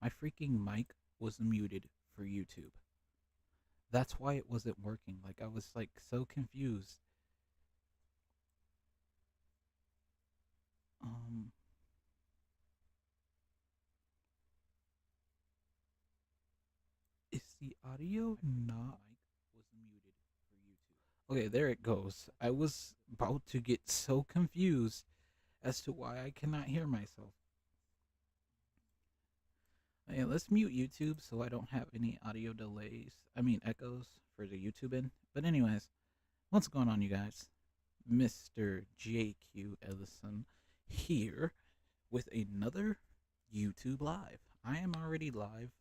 My freaking mic was muted for YouTube. That's why it wasn't working. Like I was like so confused. Um is the audio not was muted for YouTube? Okay, there it goes. I was about to get so confused as to why I cannot hear myself. Okay, let's mute YouTube so I don't have any audio delays. I mean echoes for the YouTube in. But anyways, what's going on, you guys? Mr. JQ Ellison here with another YouTube live. I am already live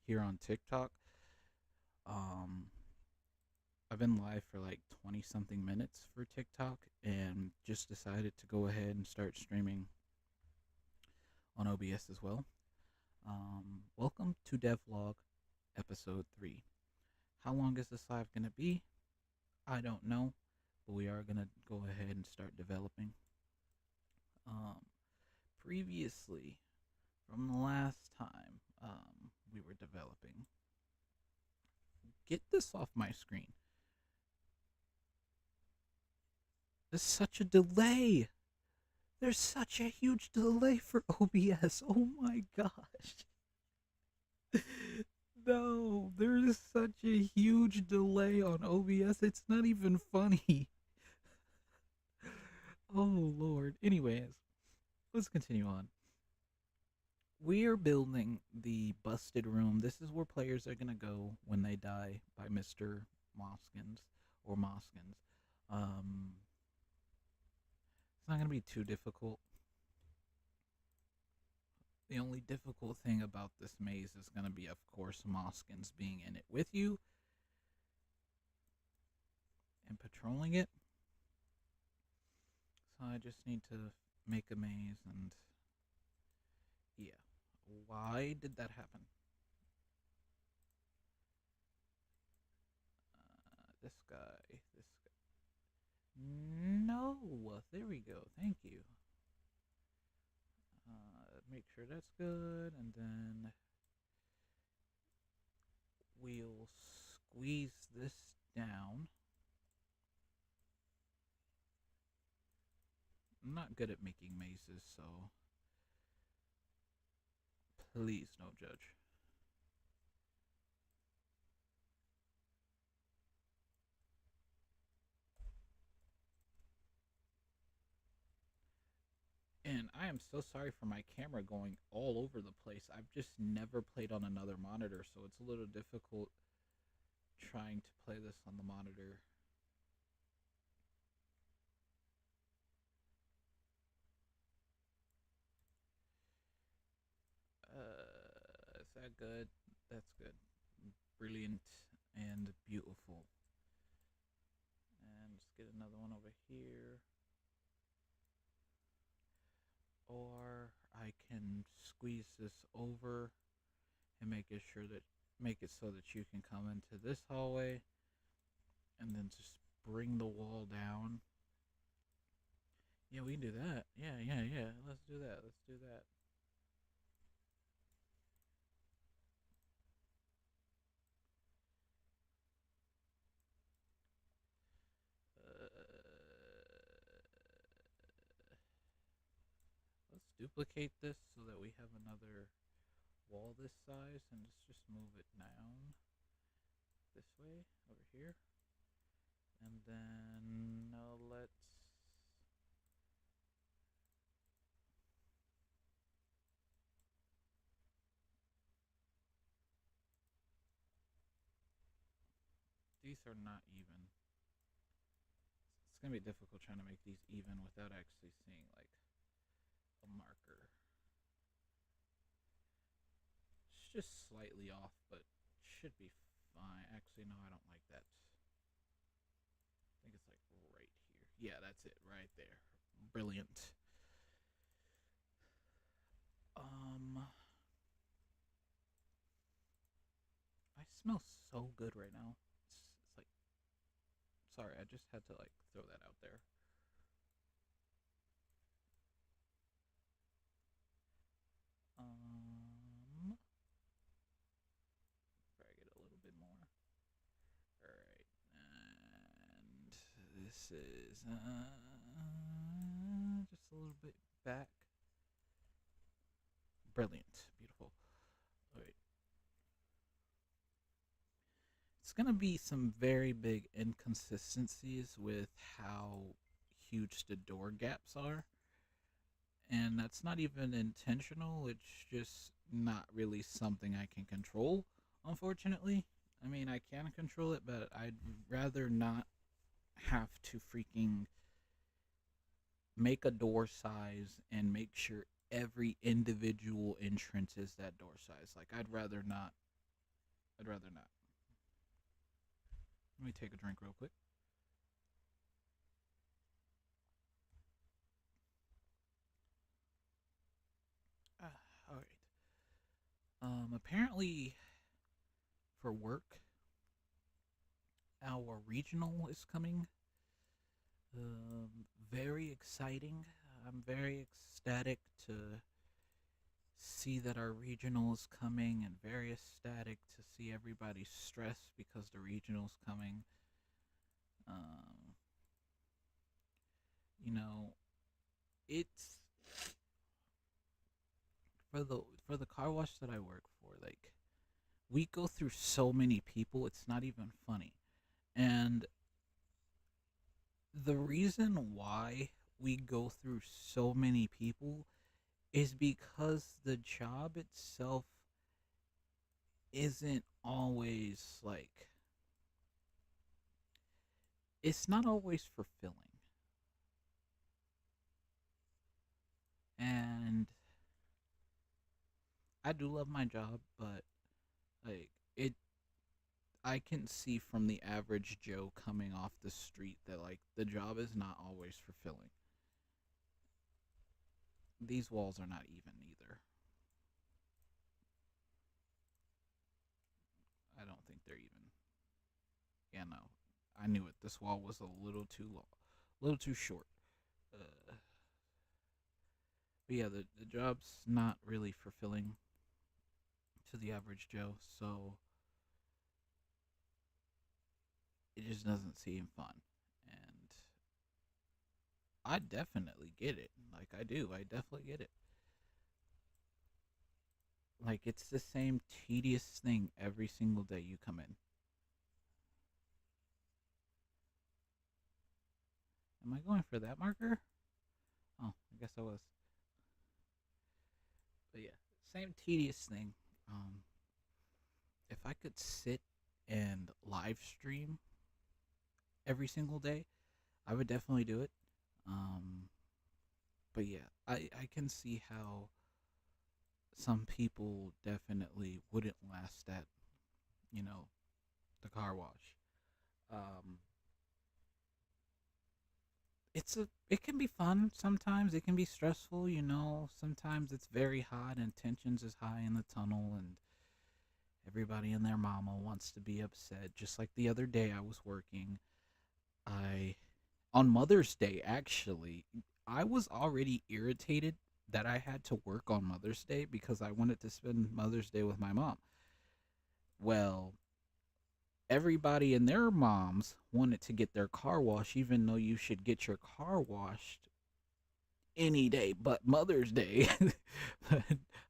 here on TikTok. Um, I've been live for like 20 something minutes for TikTok and just decided to go ahead and start streaming on OBS as well. Welcome to Dev Log episode 3. How long is this live going to be? I don't know, but we are going to go ahead and start developing. Um, Previously, from the last time we were developing, get this off my screen. There's such a delay. There's such a huge delay for OBS. Oh my gosh. No, there is such a huge delay on OBS. It's not even funny. Oh Lord. Anyways, let's continue on. We are building the busted room. This is where players are gonna go when they die by Mr. Moskins or Moskins. It's not gonna be too difficult. The only difficult thing about this maze is gonna be, of course, Moskins being in it with you and patrolling it. So I just need to make a maze and yeah. Why did that happen? This guy, this guy. No, there we go. Thank you. Make sure that's good, and then we'll squeeze this down. I'm not good at making mazes, so please don't judge. And I am so sorry for my camera going all over the place. I've just never played on another monitor, so it's a little difficult trying to play this on the monitor. Is that good? That's good. Brilliant and beautiful. And let's get another one over here. Or I can squeeze this over and make it so that you can come into this hallway and then just bring the wall down. Yeah, we can do that. Yeah. Let's do that. Let's do that. Let's duplicate this so that we have another wall this size, and let's just move it down this way over here. And then let's these are not even. It's gonna be difficult trying to make these even without actually seeing like a marker. It's just slightly off, but should be fine. Actually, no, I don't like that. I think it's like right here. Yeah, that's it, right there. Brilliant. I smell so good right now. It's like, sorry, I just had to like throw that out there. Um, is just a little bit back. Brilliant. Beautiful. All right. It's going to be some very big inconsistencies with how huge the door gaps are. And that's not even intentional. It's just not really something I can control, unfortunately. I mean, I can control it, but I'd rather not have to freaking make a door size and make sure every individual entrance is that door size. Like, I'd rather not. I'd rather not. Let me take a drink real quick. All right. Apparently, for work, our regional is coming. Very exciting. I'm very ecstatic to see that our regional is coming, and very ecstatic to see everybody stressed because the regional's coming. Um, you know, it's for the car wash that I work for. Like, we go through so many people, it's not even funny. And the reason why we go through so many people is because the job itself isn't always like, it's not always fulfilling. And I do love my job, but like, it I can see from the average Joe coming off the street that like the job is not always fulfilling. These walls are not even either. I don't think they're even. Yeah, no. I knew it. This wall was a little too long, a little too short. Uh, but yeah, the job's not really fulfilling to the average Joe, so it just doesn't seem fun. And I definitely get it. Like, I do. I definitely get it. Like, it's the same tedious thing every single day you come in. Am I going for that marker? Oh, I guess I was. But yeah, same tedious thing. Um, if I could sit and live stream every single day, I would definitely do it. Um, but yeah, I can see how some people definitely wouldn't last at, you know, the car wash. Um, it can be fun sometimes. It can be stressful, you know. Sometimes it's very hot and tensions is high in the tunnel, and everybody and their mama wants to be upset. Just like the other day, I was working. I On Mother's Day, actually, I was already irritated that I had to work on Mother's Day because I wanted to spend Mother's Day with my mom. Well, everybody and their moms wanted to get their car washed, even though you should get your car washed any day but Mother's Day.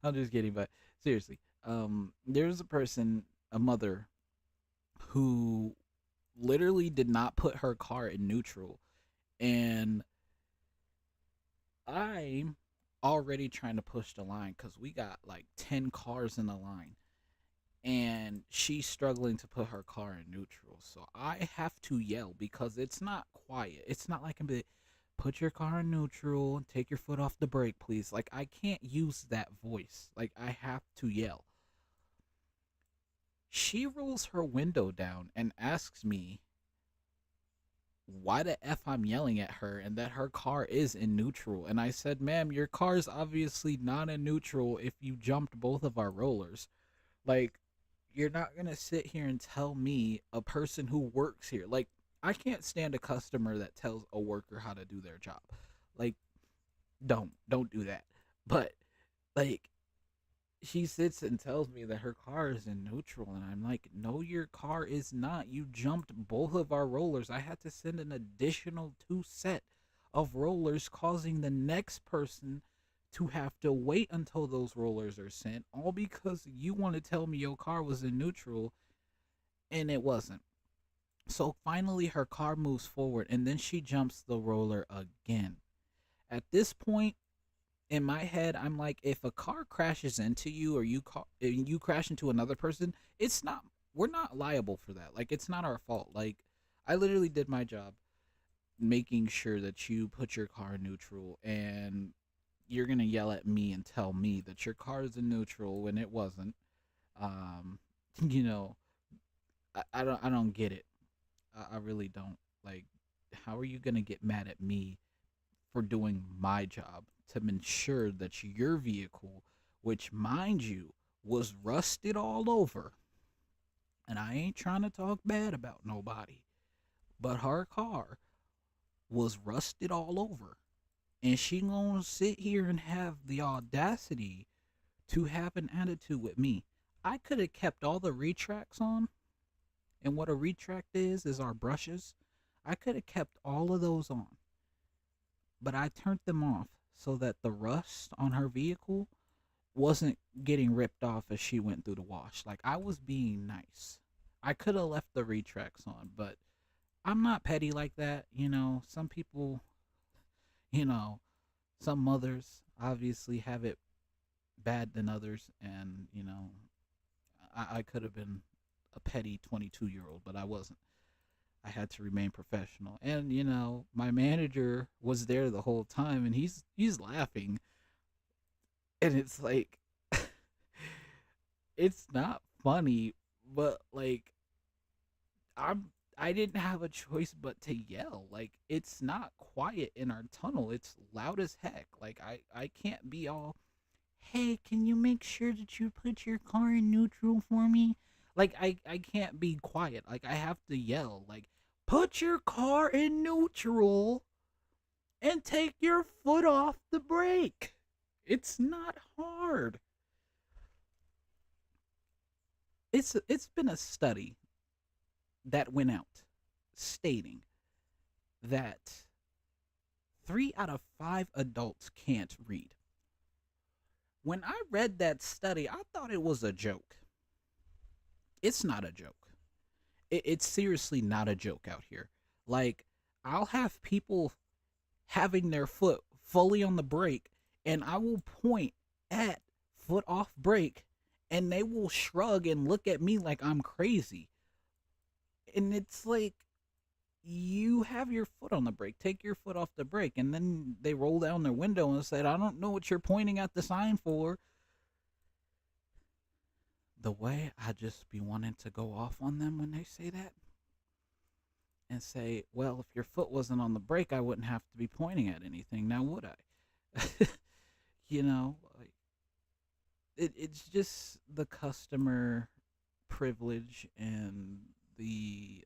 I'm just kidding, but seriously, there's a person, a mother, who literally did not put her car in neutral, and I'm already trying to push the line because we got like 10 cars in the line, and she's struggling to put her car in neutral. So I have to yell because it's not quiet. It's not like I'm be put your car in neutral and take your foot off the brake, please. Like, I can't use that voice. Like, I have to yell. She rolls her window down and asks me why the F I'm yelling at her and that her car is in neutral. And I said, ma'am, your car's obviously not in neutral if you jumped both of our rollers. Like, you're not gonna sit here and tell me, a person who works here. Like, I can't stand a customer that tells a worker how to do their job. Like, don't do that. But like, she sits and tells me that her car is in neutral, and I'm like, no, your car is not. You jumped both of our rollers. I had to send an additional two set of rollers, causing the next person to have to wait until those rollers are sent, all because you want to tell me your car was in neutral and it wasn't. So finally her car moves forward, and then she jumps the roller again. At this point, in my head, I'm like, if a car crashes into you, or you crash into another person, it's not, we're not liable for that. Like, it's not our fault. Like, I literally did my job making sure that you put your car in neutral, and you're gonna yell at me and tell me that your car is in neutral when it wasn't. Um, you know, I don't get it. I really don't. Like, how are you gonna get mad at me for doing my job to ensure that your vehicle, which, mind you, was rusted all over, and I ain't trying to talk bad about nobody, but her car was rusted all over, and she gonna sit here and have the audacity to have an attitude with me. I could have kept all the retracts on, and what a retract is our brushes. I could have kept all of those on, but I turned them off so that the rust on her vehicle wasn't getting ripped off as she went through the wash. Like, I was being nice. I could have left the retracts on, but I'm not petty like that. Some people, you know, some mothers obviously have it bad than others, and I could have been a petty 22-year-old, but I wasn't. I had to remain professional, and my manager was there the whole time, and he's laughing, and it's like, it's not funny, but like, I didn't have a choice but to yell. Like, it's not quiet in our tunnel. It's loud as heck. Like, I can't be all, "Hey, can you make sure that you put your car in neutral for me?" Like, I can't be quiet. Like, I have to yell, like, "Put your car in neutral and take your foot off the brake." It's not hard. It's been a study that went out stating that 3 out of 5 adults can't read. When I read that study, I thought it was a joke. It's not a joke. It's seriously not a joke out here. Like, I'll have people having their foot fully on the brake, and I will point at foot off brake, and they will shrug and look at me like I'm crazy. And it's like, you have your foot on the brake. Take your foot off the brake. And then they roll down their window and said, "I don't know what you're pointing at the sign for." The way I just be wanting to go off on them when they say that and say, "Well, if your foot wasn't on the brake, I wouldn't have to be pointing at anything, now would I?" Like, it's just the customer privilege and the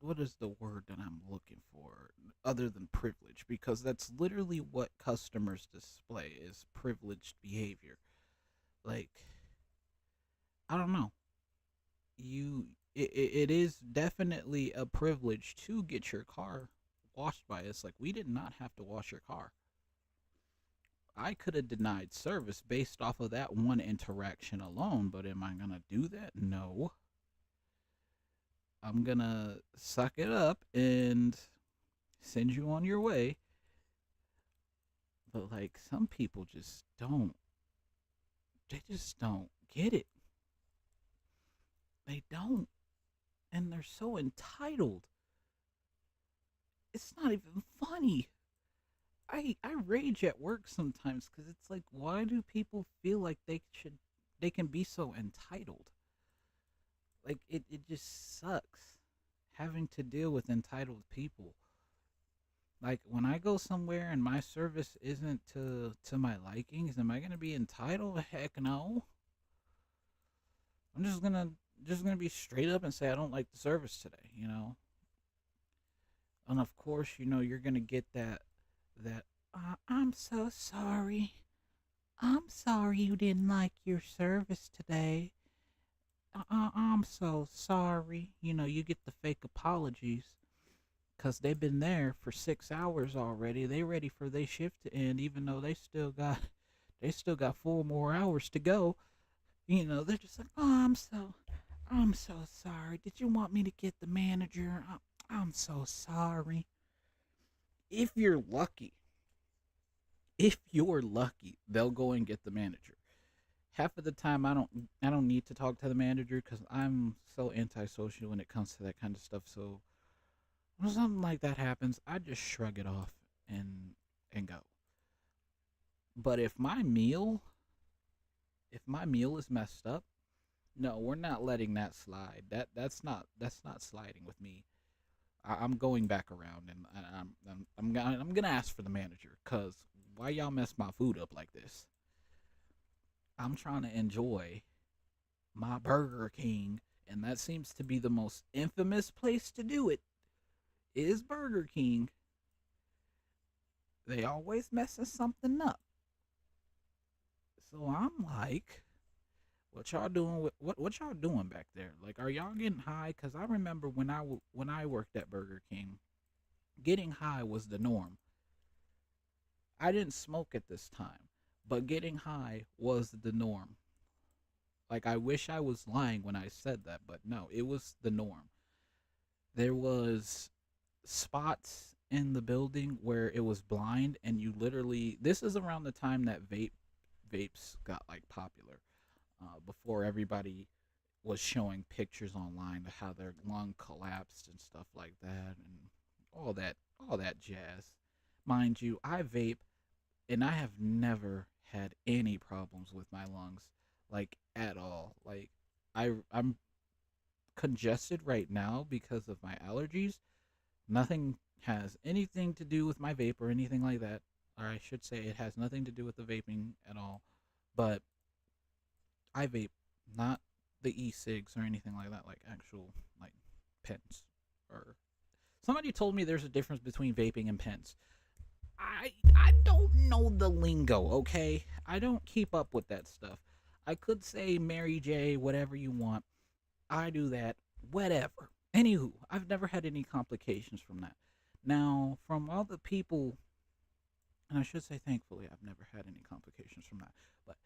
what is the word that I'm looking for other than privilege, because that's literally what customers display, is privileged behavior. Like, I don't know. It is definitely a privilege to get your car washed by us. Like, we did not have to wash your car. I could have denied service based off of that one interaction alone, but am I going to do that? No. I'm going to suck it up and send you on your way. But like, some people just don't, they just don't get it. They don't. And they're so entitled. It's not even funny. I rage at work sometimes because it's like, why do people feel like they can be so entitled? Like, it just sucks having to deal with entitled people. Like, when I go somewhere and my service isn't to my likings, am I gonna be entitled? Heck no. I'm just gonna be straight up and say I don't like the service today. And of course, you're gonna get that I'm so sorry. I'm sorry you didn't like your service today. I'm so sorry. You know, you get the fake apologies because they've been there for 6 hours already. They ready for their shift to end, even though they still got 4 more hours to go. You know, they're just like, oh, I'm so sorry. Did you want me to get the manager? I'm so sorry. If you're lucky, they'll go and get the manager. Half of the time, I don't need to talk to the manager because I'm so antisocial when it comes to that kind of stuff. So when something like that happens, I just shrug it off and go. But if my meal is messed up, no, we're not letting that slide. That's not sliding with me. I'm going back around and I'm gonna ask for the manager because why y'all mess my food up like this? I'm trying to enjoy my Burger King, and that seems to be the most infamous place to do it. Is Burger King? They always messing something up. So I'm like, what y'all doing? What y'all doing back there? Like, are y'all getting high? Cause I remember when I worked at Burger King, getting high was the norm. I didn't smoke at this time, but getting high was the norm. Like, I wish I was lying when I said that, but no, it was the norm. There was spots in the building where it was blind, and you literally, this is around the time that vapes got like popular, before everybody was showing pictures online of how their lung collapsed and stuff like that, and all that all that jazz. Mind you, I vape, and I have never had any problems with my lungs, like, at all. Like, I'm congested right now because of my allergies. Nothing has anything to do with my vape or anything like that. Or I should say it has nothing to do with the vaping at all. But I vape, not the e-cigs or anything like that, like actual, like, pens. Or somebody told me there's a difference between vaping and pens. I don't know the lingo, okay? I don't keep up with that stuff. I could say Mary J, whatever you want. I do that, whatever. Anywho, I've never had any complications from that. Now, from all the people, and I should say thankfully, I've never had any complications from that, but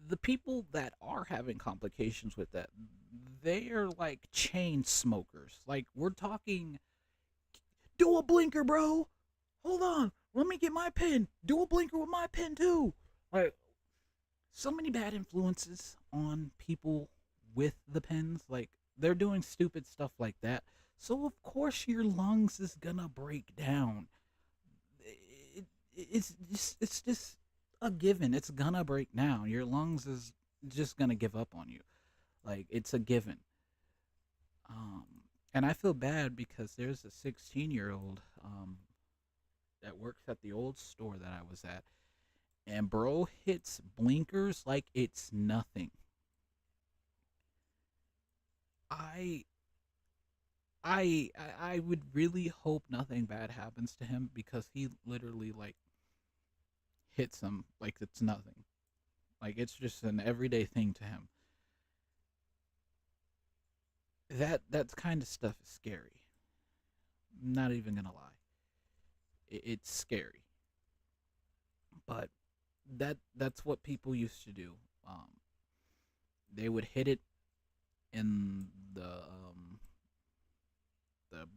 the people that are having complications with that, they are like chain smokers. Like, we're talking, do a blinker, bro. Hold on. Let me get my pen. Do a blinker with my pen, too. Like, so many bad influences on people with the pens. Like, they're doing stupid stuff like that. So of course your lungs is gonna break down. It's just a given. It's gonna break down. Your lungs is just gonna give up on you. Like, it's a given. Um, and I feel bad because there's a 16-year-old that works at the old store that I was at, and bro hits blinkers like it's nothing. I I would really hope nothing bad happens to him because he literally, like, hits him like it's nothing. Like, it's just an everyday thing to him. That kind of stuff is scary. Not even gonna lie, it's scary. But that's what people used to do. They would hit it in the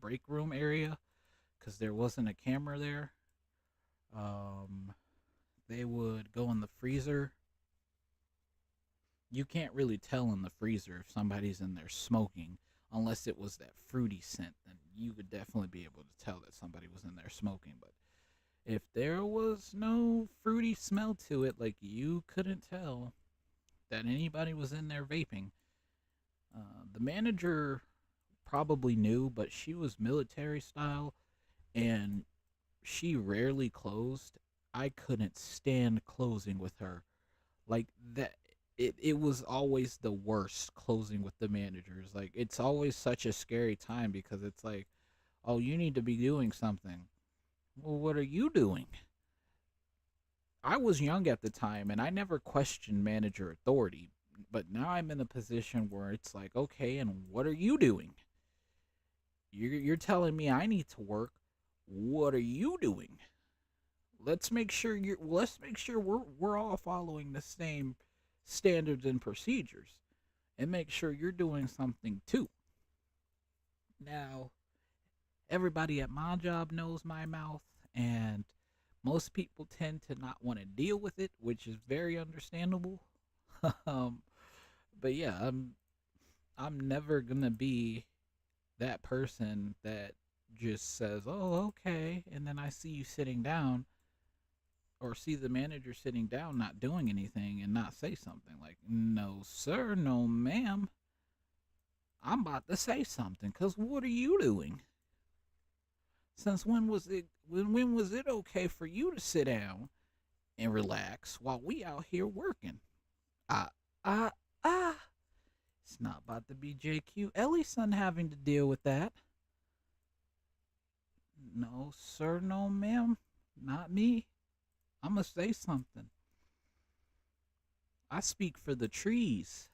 break room area because there wasn't a camera there. Um, they would go in the freezer. You can't really tell in the freezer if somebody's in there smoking unless it was that fruity scent. Then you would definitely be able to tell that somebody was in there smoking. But if there was no fruity smell to it, like, you couldn't tell that anybody was in there vaping. The manager probably knew, but she was military style, and she rarely closed. I couldn't stand closing with her. Like that, it was always the worst closing with the managers. Like, it's always such a scary time because it's like, oh, you need to be doing something. Well, what are you doing? I was young at the time and I never questioned manager authority, but now I'm in a position where it's like, okay, and what are you doing? You're telling me I need to work. What are you doing? Let's make sure we're all following the same standards and procedures and make sure you're doing something too. Now, everybody at my job knows my mouth, and most people tend to not want to deal with it, which is very understandable. um, but yeah, I'm never gonna be that person that just says, "Oh, okay," and then I see you sitting down or see the manager sitting down not doing anything and not say something like, "No, sir, no, ma'am. I'm about to say something cuz what are you doing? Since when was it okay for you to sit down and relax while we out here working?" Ah, ah, ah. It's not about to be JQ Ellison having to deal with that. No, sir, no, ma'am. Not me. I'm going to say something. I speak for the trees.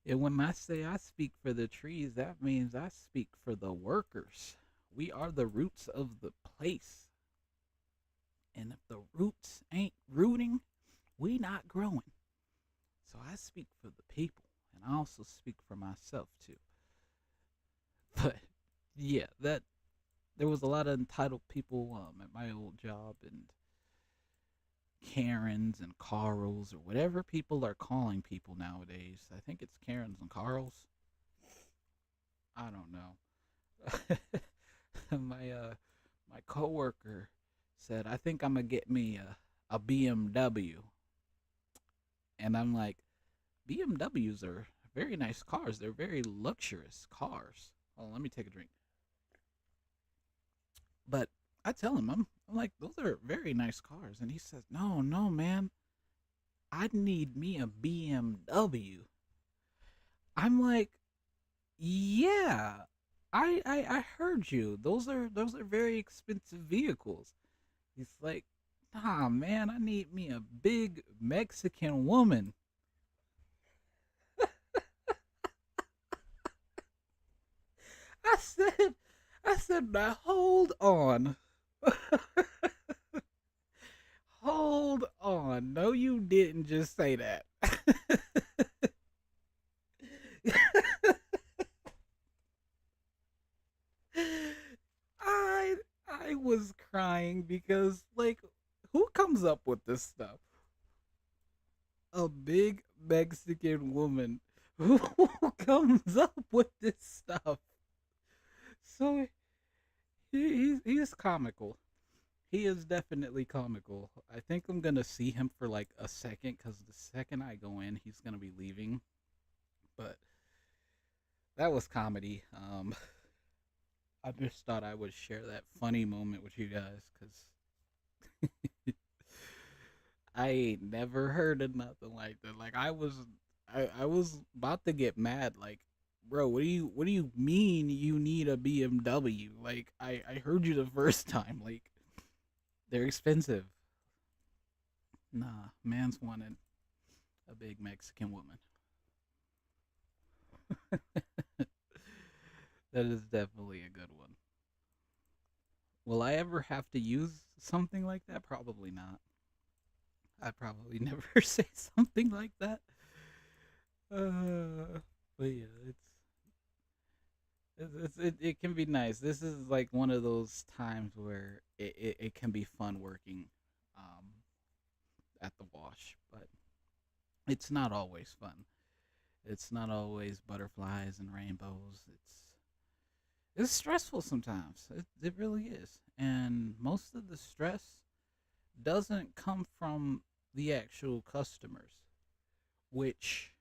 And when I say I speak for the trees, that means I speak for the workers. We are the roots of the place. And if the roots ain't rooting, we not growing. So I speak for the people. And I also speak for myself too. But yeah, that there was a lot of entitled people at my old job, and Karens and Carls or whatever people are calling people nowadays. I think it's Karens and Carls. I don't know. My coworker said, "I think I'm gonna get me a BMW," and I'm like, BMWs are very nice cars. They're very luxurious cars. Oh, let me take a drink. But I tell him, I'm like, those are very nice cars, and he says, "No, no, man, I need me a BMW." I'm like, "Yeah, I heard you. Those are very expensive vehicles." He's like, "Nah, man, I need me a big Mexican woman." I said, I said, "Now hold on." Hold on. No, you didn't just say that. I I was crying because like who comes up with this stuff? A big Mexican woman. Who comes up with this stuff? So he's comical. He is definitely comical. I think I'm gonna see him for like a second because the second I go in, he's gonna be leaving. But that was comedy. I just thought I would share that funny moment with you guys because I ain't never heard of nothing like that. Like I was about to get mad. Like, bro, what do you mean you need a BMW? Like, I heard you the first time. Like, they're expensive. Nah, man's wanted a big Mexican woman. That is definitely a good one. Will I ever have to use something like that? Probably not. I'd probably never say something like that. Uh, but yeah, it can be nice. This is like one of those times where it can be fun working um, at the wash, but it's not always fun. It's not always butterflies and rainbows. It's stressful sometimes. It really is, and most of the stress doesn't come from the actual customers, which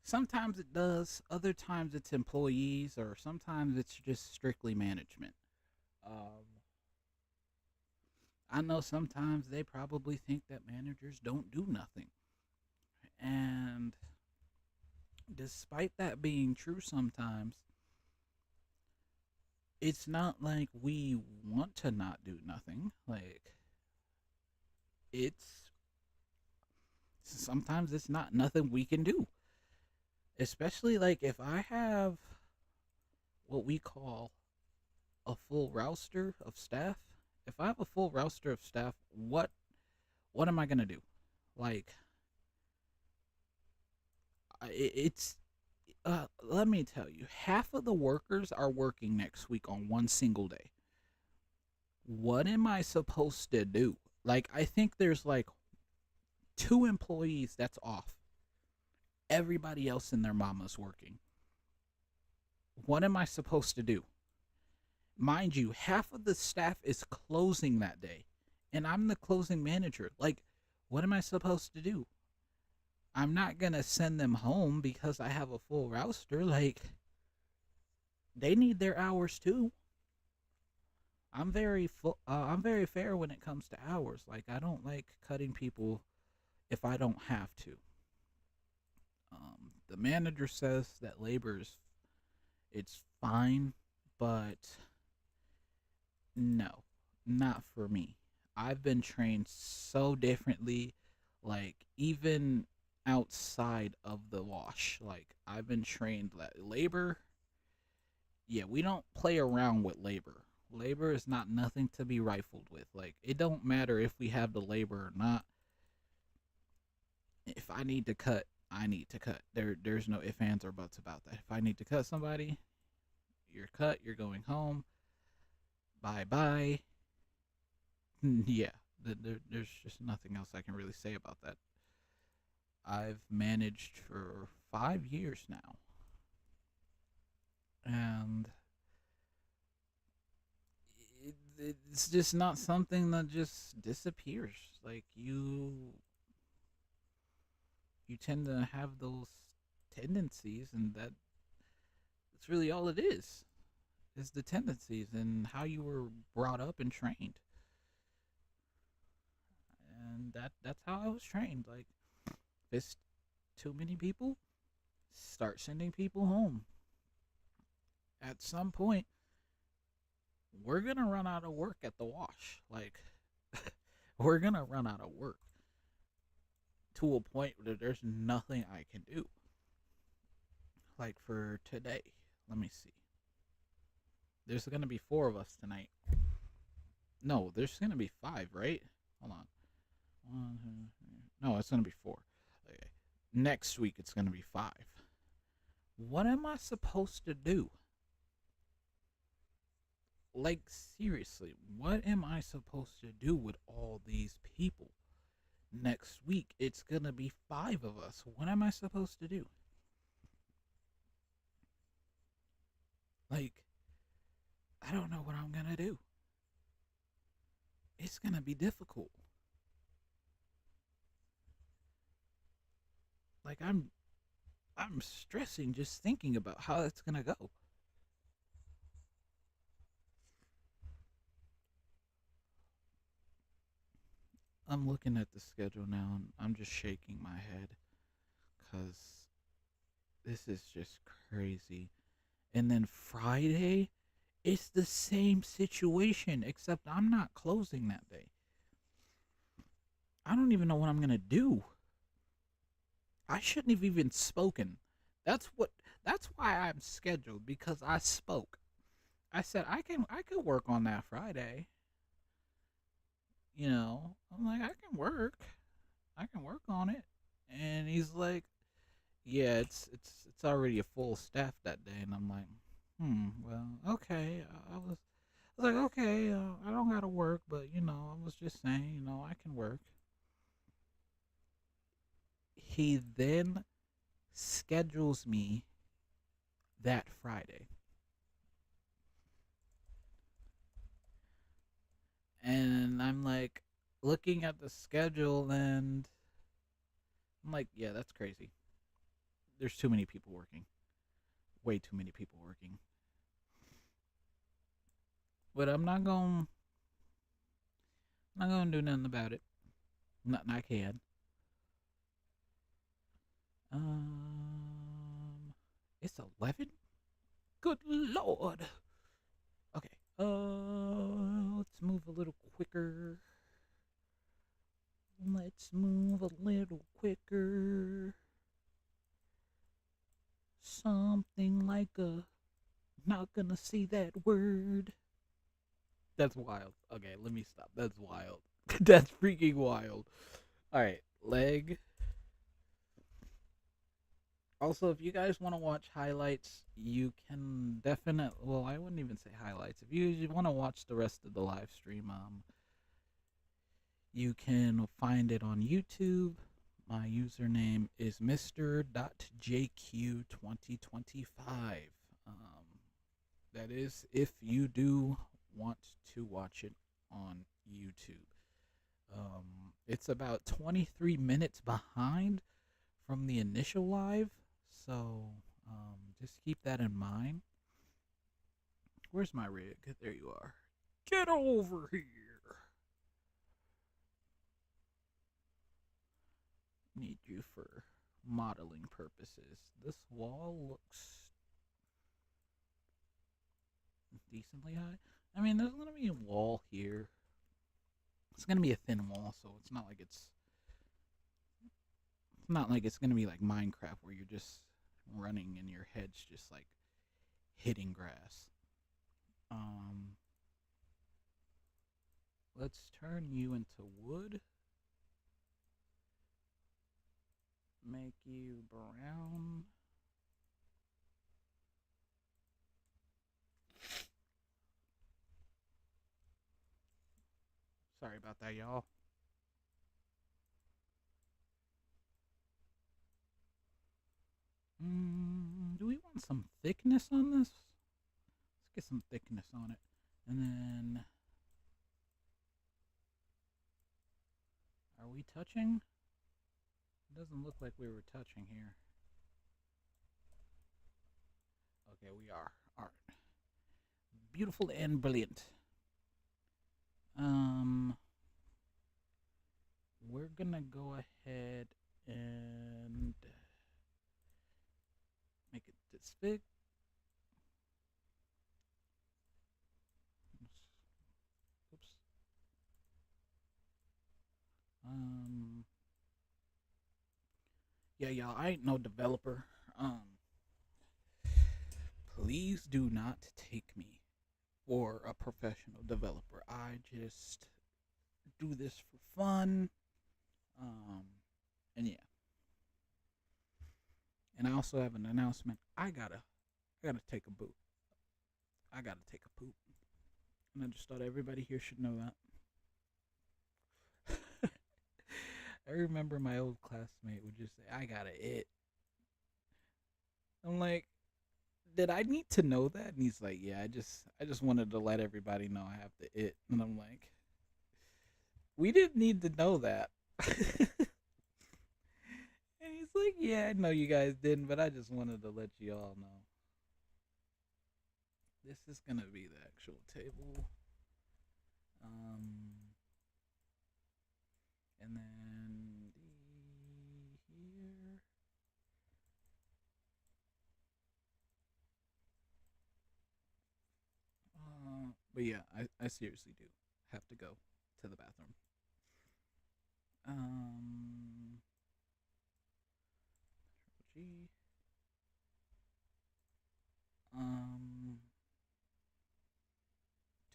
sometimes it does, other times it's employees, or sometimes it's just strictly management. Um, I know sometimes they probably think that managers don't do nothing. And despite that being true sometimes, it's not like we want to not do nothing. Like, it's sometimes it's not nothing we can do. Especially like if I have what we call a full roster of staff. If I have a full roster of staff, what am I gonna do? Like, it's let me tell you, half of the workers are working next week on one single day. What am I supposed to do? Like, I think there's like two employees that's off. Everybody else and their mama's working. What am I supposed to do? Mind you, half of the staff is closing that day, and I'm the closing manager. Like, what am I supposed to do? I'm not gonna send them home because I have a full roster. Like, they need their hours too. I'm very fair when it comes to hours. Like, I don't like cutting people if I don't have to. The manager says that labor is it's fine, but no, not for me. I've been trained so differently, like even outside of the wash. Like I've been trained that labor, yeah, we don't play around with labor. Labor is not nothing to be rifled with. Like it don't matter if we have the labor or not. If I need to cut, I need to cut. There's no ifs, ands, or buts about that. If I need to cut somebody, you're cut, you're going home. Bye bye. Yeah, there's just nothing else I can really say about that. I've managed for 5 years now, and it's just not something that just disappears. Like you tend to have those tendencies, and that's really all it is the tendencies and how you were brought up and trained. And that's how I was trained. Like, if it's too many people, start sending people home. At some point, we're gonna run out of work at the wash. Like, we're gonna run out of work to a point where there's nothing I can do. Like for today, let me see. There's gonna be four of us tonight. No, there's gonna be five, right? Hold on. One, two, three. No, it's gonna be four. Okay. Next week it's gonna be five. What am I supposed to do? Like seriously, what am I supposed to do with all these people? Next week it's gonna be five of us. What am I supposed to do? Like, I don't know what I'm gonna do. It's gonna be difficult. Like I'm stressing just thinking about how it's gonna go. I'm looking at the schedule now and I'm just shaking my head because this is just crazy. And then Friday, it's the same situation, except I'm not closing that day. I don't even know what I'm gonna do. I shouldn't have even spoken. That's what. That's why I'm scheduled because I spoke. I said I could work on that Friday. I'm like I can work. I can work on it. And he's like, yeah, it's already a full staff that day, and I'm like, well, okay. I was like, okay, I don't gotta work, but I was just saying, I can work. He then schedules me that Friday, and I'm like looking at the schedule, and I'm like, yeah, that's crazy. There's too many people working, way too many people working. But I'm not gonna do nothing about it. Nothing I can. It's 11. Good lord. Let's move a little quicker. Let's move a little quicker. Something like a not gonna say that word. That's wild. Okay, let me stop. That's wild. That's freaking wild. Alright, leg. Also, if you guys want to watch highlights, you can definitely. Well, I wouldn't even say highlights. If you want to watch the rest of the live stream, you can find it on YouTube. My username is Mr.JQ2025. That is if you do want to watch it on YouTube. It's about 23 minutes behind from the initial live, so just keep that in mind. Where's my rig? There you are. Get over here. Need you for modeling purposes. This wall looks decently high. I mean, there's gonna be a wall here. It's gonna be a thin wall, so it's not like it's gonna be like Minecraft where you're just running and your head's just like hitting grass. Let's turn you into wood. Make you brown. Sorry about that, y'all. Do we want some thickness on this? Let's get some thickness on it. And then, are we touching? It doesn't look like we were touching here. Okay, we are. Alright. Beautiful and brilliant. We're gonna go ahead and make it this big. Oops. Yeah, y'all, I ain't no developer. Please do not take me for a professional developer. I just do this for fun. And yeah. And I also have an announcement. I gotta take a boot. I gotta take a poop. And I just thought everybody here should know that. I remember my old classmate would just say, I gotta it. I'm like, did I need to know that? And he's like, yeah, I just wanted to let everybody know I have to it. And I'm like, we didn't need to know that. And he's like, yeah, I know you guys didn't, but I just wanted to let you all know. This is gonna be the actual table. And then here. But yeah, I seriously do have to go to the bathroom. G.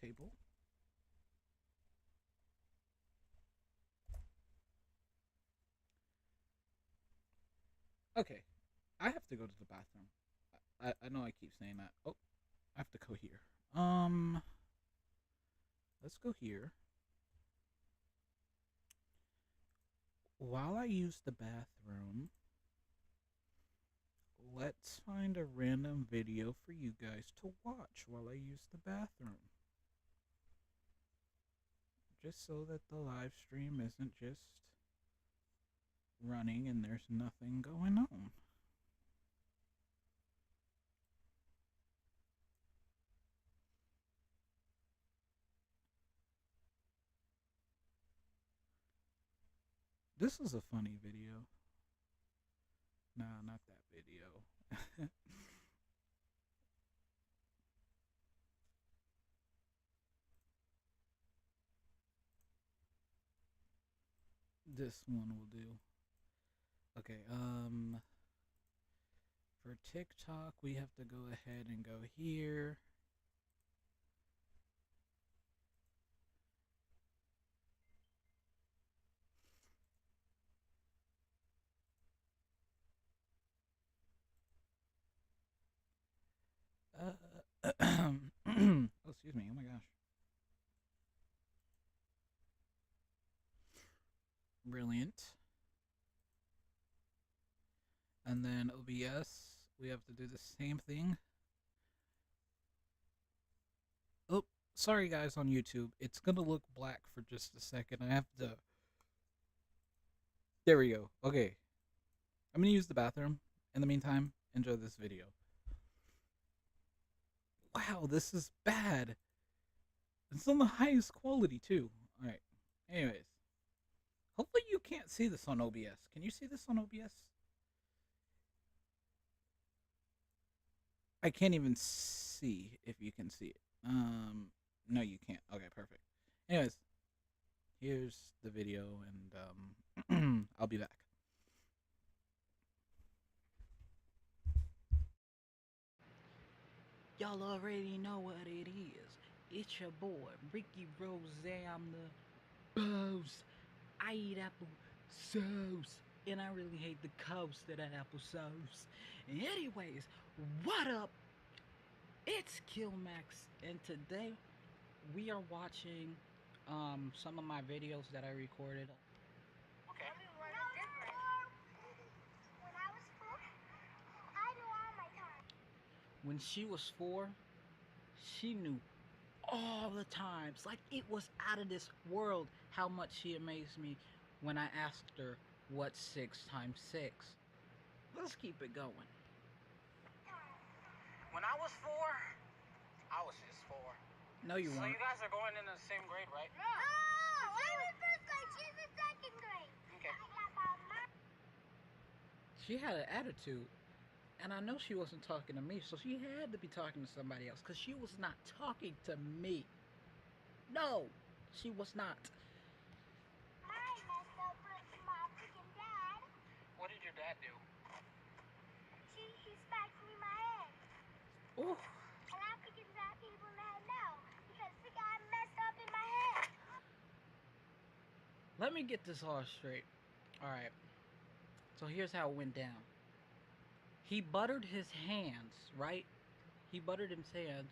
Table. Okay, I have to go to the bathroom. I know I keep saying that. Oh, I have to go here. Let's go here. While I use the bathroom, let's find a random video for you guys to watch while I use the bathroom. Just so that the live stream isn't just running and there's nothing going on. This is a funny video. Nah, not that video. this one will do. Okay, for TikTok, we have to go ahead and go here. Oh, excuse me. Oh my gosh. Brilliant. And then OBS, we have to do the same thing. Oh, sorry guys on YouTube. It's gonna look black for just a second. I have to. There we go. Okay. I'm gonna use the bathroom. In the meantime, enjoy this video. Wow, this is bad. It's on the highest quality too. Alright. Anyways. Hopefully you can't see this on OBS. Can you see this on OBS? I can't even see if you can see it. No, you can't. Okay, perfect. Anyways, here's the video, and I'll be back. Y'all already know what it is. It's your boy, Ricky Rose. I'm the boss. I eat apple sauce. And I really hate the coast of that apple sauce. Anyways, what up? It's Killmax. And today we are watching some of my videos that I recorded. Okay. When she was 4, she knew all the times. Like, it was out of this world how much she amazed me when I asked her what's 6 times 6. Let's keep it going. When I was 4, I was just 4. No, you weren't. So you guys are going in the same grade, right? No! I'm in first grade. She's in second grade. Okay. She had an attitude. And I know she wasn't talking to me, so she had to be talking to somebody else, because she was not talking to me. No, she was not. I messed up with my freaking dad. What did your dad do? He smacked me in my head. Ooh. And I freaking smack people in the head now, because I messed up in my head. Let me get this all straight. Alright. So here's how it went down. He buttered his hands, right? He buttered his hands.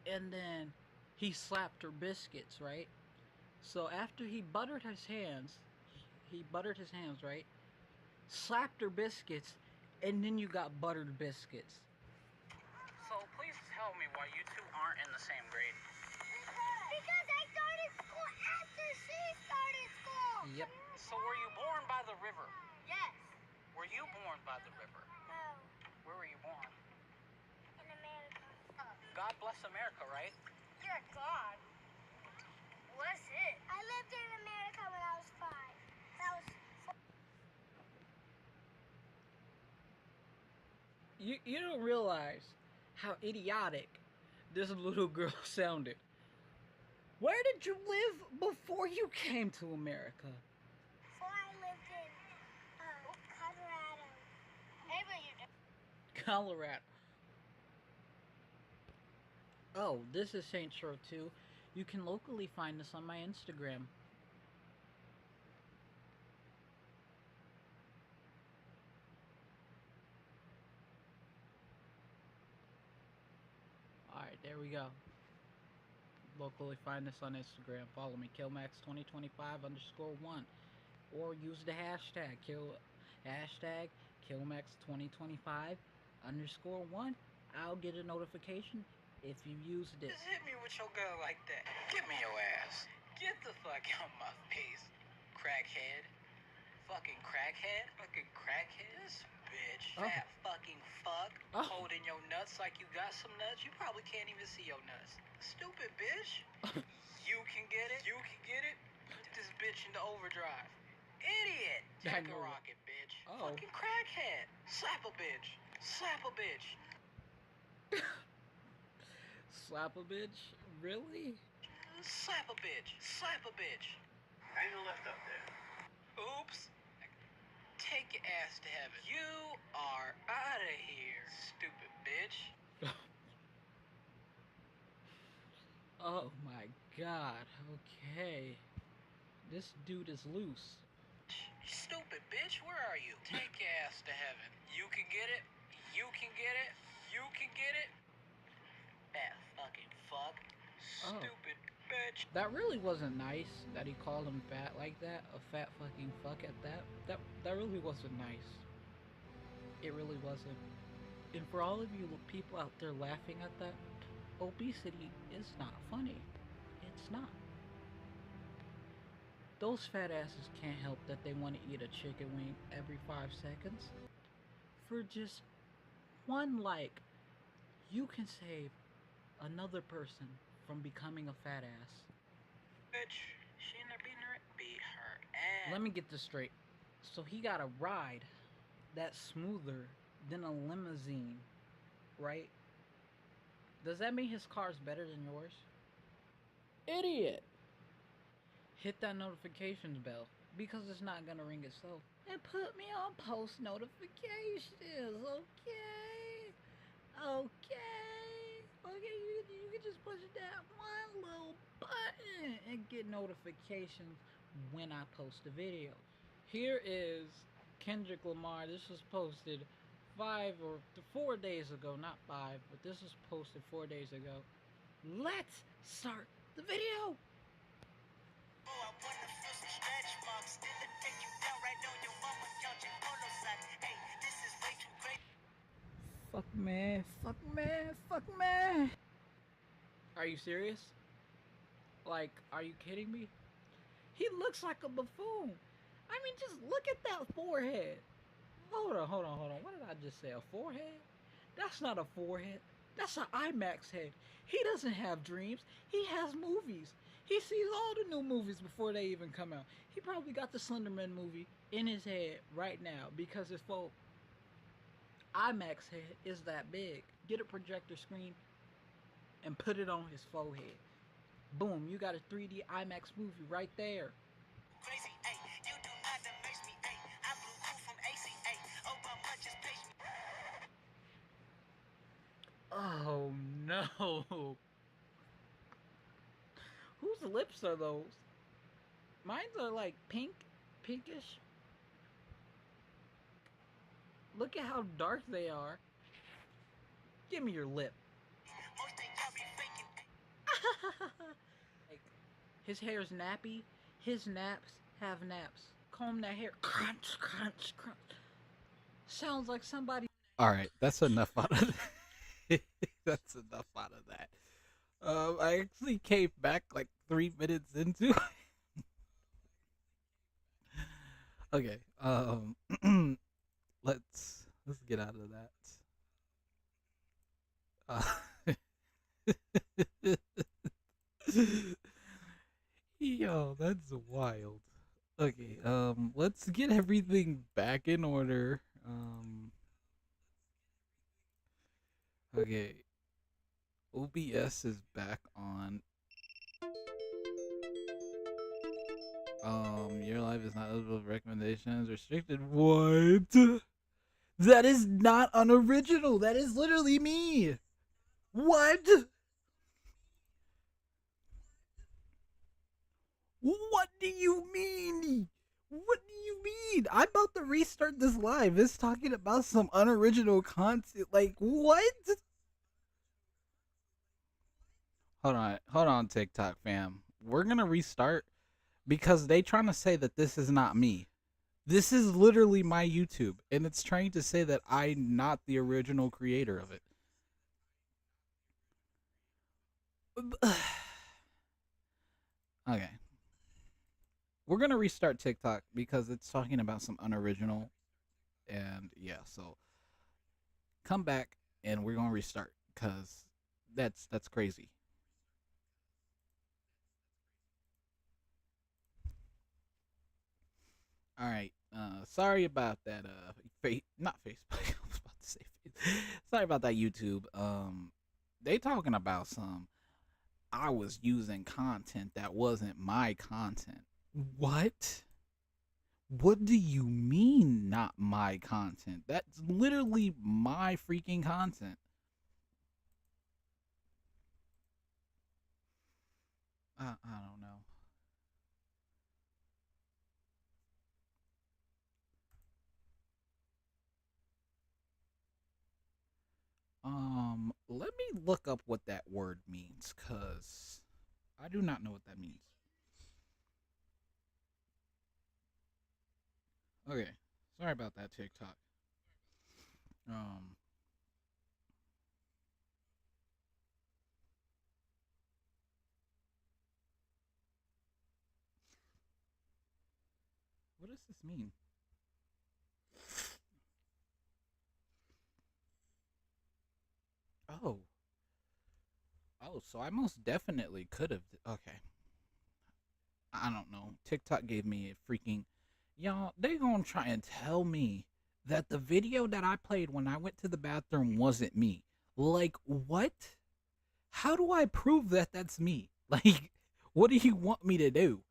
And then he slapped her biscuits, right? So after he buttered his hands, right? Slapped her biscuits, and then you got buttered biscuits. So please tell me why you two aren't in the same grade. Because I started school after she started school. Yep. So were you born by the river? Yes. Were you born by the river? No. Where were you born? In America. God bless America, right? Yeah, God. Bless it. I lived in America when I was 5. I was 4. You don't realize how idiotic this little girl sounded. Where did you live before you came to America? Before I lived in Colorado. Hey, but you did. Colorado. Oh, this is Saint Shore too. You can locally find us on my Instagram. Alright, there we go. Locally find us on Instagram. Follow me, Killmax2025_1. Or use the hashtag Killmax2025_1. I'll get a notification if you used it. Just hit me with your gun like that. Get me your ass. Get the fuck out my face, crackhead. Fucking crackhead. Fucking crackhead. This bitch. Fat fucking fuck. Holding your nuts like you got some nuts. You probably can't even see your nuts. Stupid bitch. You can get it. You can get it. Put this bitch into overdrive. Idiot. Take a rocket, bitch. Fucking crackhead. Slap a bitch. Slap a bitch. Slap a bitch? Really? Slap a bitch. Slap a bitch. Oops. Take your ass to heaven. You are out of here, stupid bitch. Oh my god, okay. This dude is loose. Stupid bitch, where are you? Take your ass to heaven. You can get it. You can get it. You can get it. Fat fucking fuck. Stupid bitch. That really wasn't nice that he called him fat like that. A fat fucking fuck at that. That really wasn't nice. It really wasn't. And for all of you people out there laughing at that, obesity is not funny. It's not. Those fat asses can't help that they want to eat a chicken wing every 5 seconds. For just one like, you can save another person from becoming a fat ass. Bitch, she in there beating her, beat her ass. Let me get this straight. So he got a ride that's smoother than a limousine, right? Does that mean his car's better than yours? Idiot! Hit that notifications bell because it's not gonna ring itself. And put me on post notifications, okay? Okay, you can just push that one little button and get notifications when I post a video. Here is Kendrick Lamar. This was posted 4 days ago, not 5, but this was posted 4 days ago. Let's start the video. Fuck man, fuck man, fuck man. Are you serious? Like, are you kidding me? He looks like a buffoon. I mean, just look at that forehead. Hold on. What did I just say? A forehead? That's not a forehead. That's an IMAX head. He doesn't have dreams. He has movies. He sees all the new movies before they even come out. He probably got the Slenderman movie in his head right now because his full IMAX head is that big. Get a projector screen and put it on his forehead. Boom, you got a 3D IMAX movie right there. Crazy, ay, you do not amaze me, ay. I blew cool from ACA. Obama just paged me. Oh no. Whose lips are those? Mine are like pinkish. Look at how dark they are. Give me your lip. Like, his hair's nappy. His naps have naps. Comb that hair. Crunch, crunch, crunch. Sounds like somebody. All right, that's enough out of that. That's enough out of that. I actually came back like 3 minutes into. Okay. Let's get out of that. Yo, that's wild. Okay. Let's get everything back in order. Okay. OBS is back on. Your life is not eligible for recommendations. Restricted. What? That is not unoriginal. That is literally me. What? What do you mean? What do you mean? I'm about to restart this live. It's talking about some unoriginal content. Like, what? Hold on, TikTok fam. We're gonna restart because they trying to say that this is not me. This is literally my YouTube, and it's trying to say that I'm not the original creator of it. Okay. We're gonna restart TikTok because it's talking about some unoriginal, and yeah. So come back, and we're gonna restart because that's crazy. All right. Sorry about that. Not Facebook. I was about to say Facebook. Sorry about that, YouTube. They talking about some. I was using content that wasn't my content. What? What do you mean not my content? That's literally my freaking content. I don't know. Let me look up what that word means, cause I do not know what that means. Okay, sorry about that, TikTok. Um, what does this mean? Oh, so I most definitely could have. Okay, I don't know. TikTok gave me a freaking. Y'all, they gonna try and tell me that the video that I played when I went to the bathroom wasn't me. Like, what? How do I prove that that's me? Like, what do you want me to do?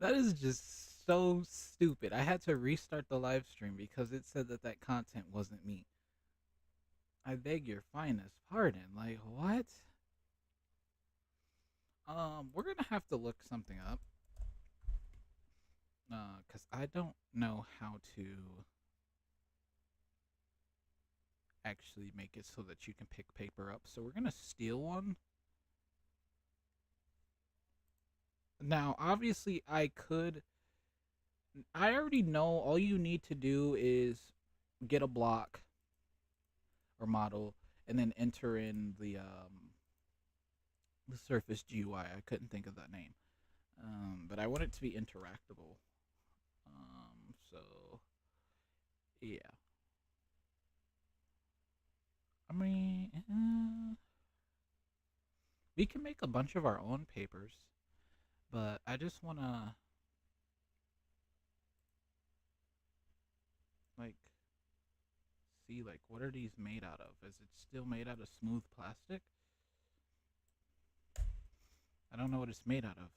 That is just so stupid. I had to restart the live stream because it said that that content wasn't me. I beg your finest pardon. Like, what? We're gonna have to look something up. Cause I don't know how to actually make it so that you can pick paper up. So we're gonna steal one. Now, obviously, I could. I already know all you need to do is get a block or model and then enter in the Surface GUI. I couldn't think of that name, but I want it to be interactable. So yeah, I mean, we can make a bunch of our own papers, but I just wanna like see like what are these made out of? Is it still made out of smooth plastic? I don't know what it's made out of.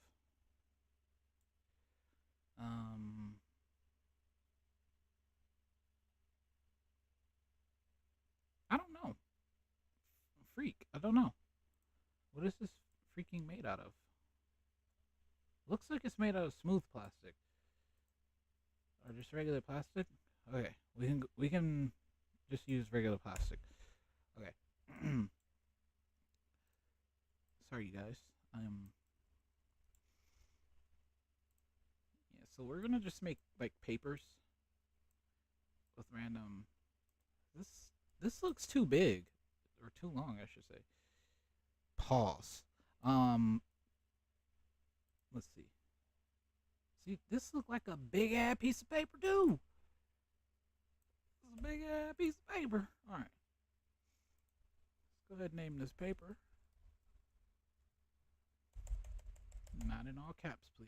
Um, I don't know. Freak. I don't know. What is this freaking made out of? Looks like it's made out of smooth plastic or just regular plastic. Okay, we can just use regular plastic. Okay. Sorry, you guys. Yeah. So we're gonna just make like papers with random. This this looks too big or too long, I should say. Pause. Um. Let's see. See, this look like a big ass piece of paper too. This is a big ass piece of paper. All right. Let's go ahead and name this paper. Not in all caps, please.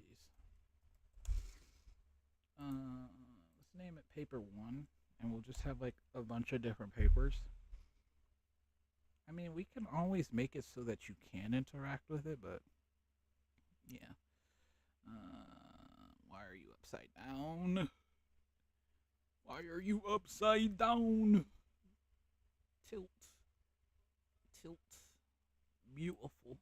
Let's name it paper one, and we'll just have like a bunch of different papers. I mean, we can always make it so that you can interact with it, but yeah. Why are you upside down? Why are you upside down? Tilt, tilt, beautiful.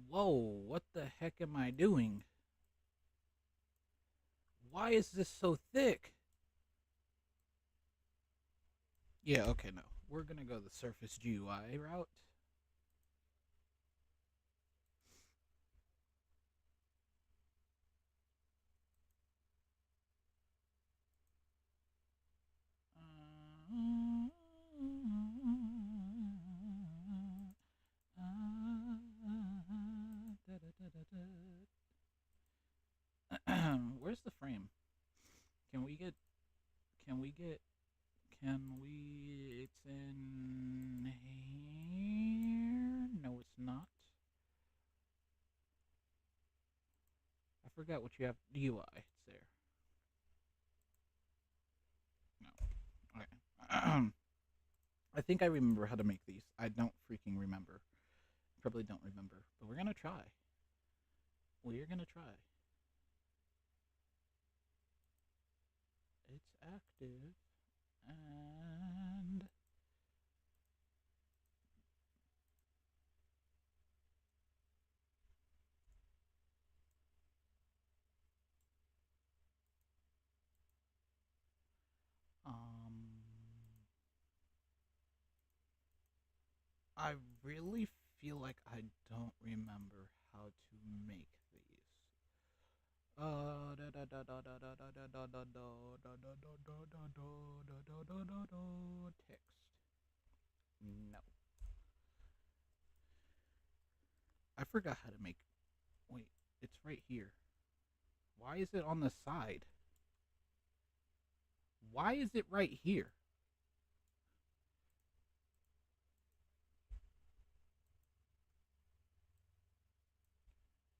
Whoa, what the heck am I doing? Why is this so thick? Yeah, okay, no. We're gonna go the Surface GUI route. Can we? It's in here. No, it's not. I forgot what you have. UI. It's there. No. Okay. I think I remember how to make these. I don't freaking remember. Probably don't remember, but we're gonna try. We're gonna try. It's active, and I really feel like I don't remember how to make these. Text. No. I forgot how to make. Wait, it's right here. Why is it on the side? Why is it right here?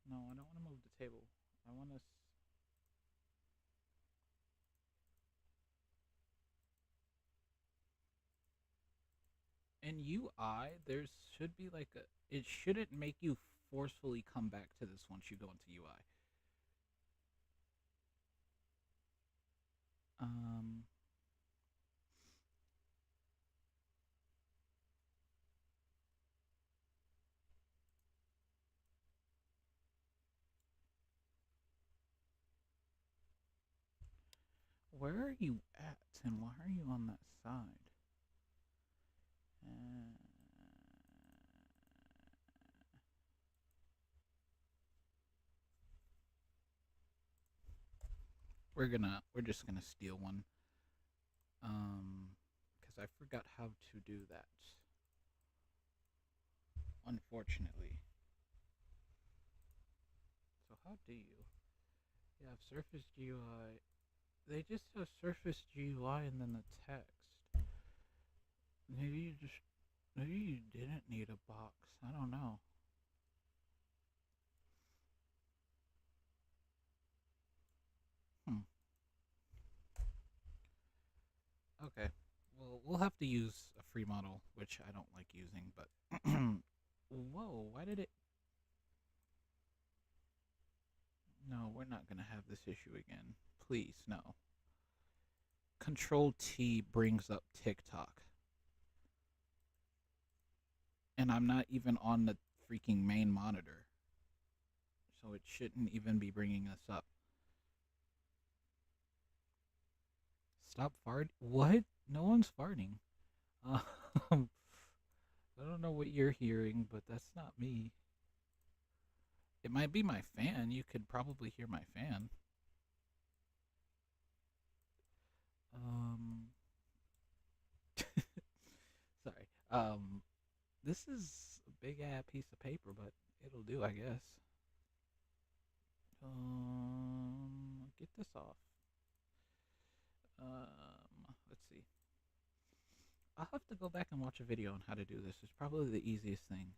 No, I don't want to move the table. I want to. In UI, there should be like a. It shouldn't make you forcefully come back to this once you go into UI. Um, where are you at, and why are you on that side? Uh, we're just gonna steal one. Because I forgot how to do that. Unfortunately. So how do you? You have Surface GUI. They just have Surface GUI and then the text. Maybe you just maybe you didn't need a box. I don't know. Hmm. Okay. Well, we'll have to use a free model, which I don't like using, but whoa, why did it No, we're not going to have this issue again. Please, no. Control T brings up TikTok. And I'm not even on the freaking main monitor. So it shouldn't even be bringing this up. Stop farting. What? No one's farting. I don't know what you're hearing, but that's not me. It might be my fan. You could probably hear my fan. Um, sorry. This is a big ass piece of paper, but it'll do, I guess. Get this off. Let's see. I'll have to go back and watch a video on how to do this. It's probably the easiest thing.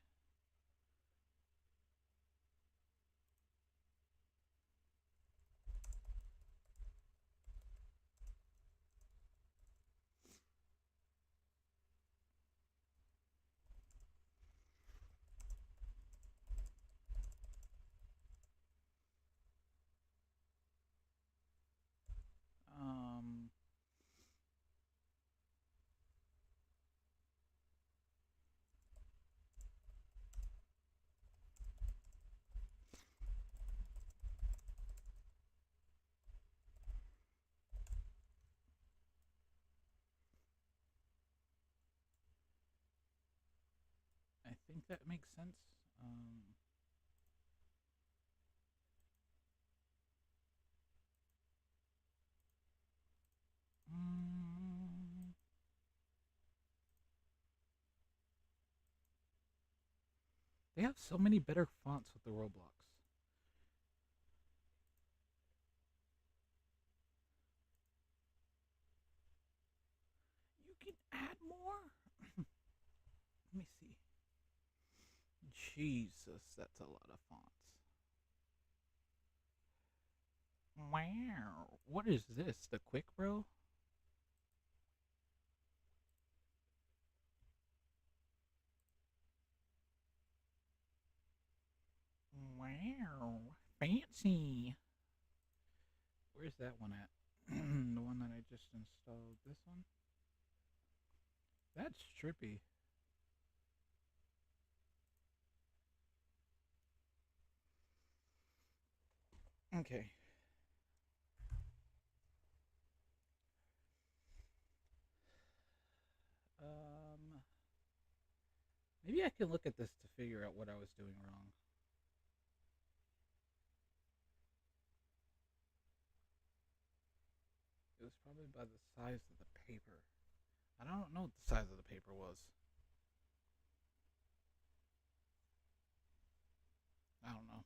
Um, I think that makes sense. Mm, they have so many better fonts with the Roblox. you can add more? Let me see. Jesus, that's a lot of fonts. Wow. What is this? The Quick Bro? Wow. Fancy. Where's that one at? The one that I just installed. This one? That's trippy. Okay. Um, Maybe I can look at this to figure out what I was doing wrong. It was probably by the size of the paper. I don't know what the size of the paper was. I don't know.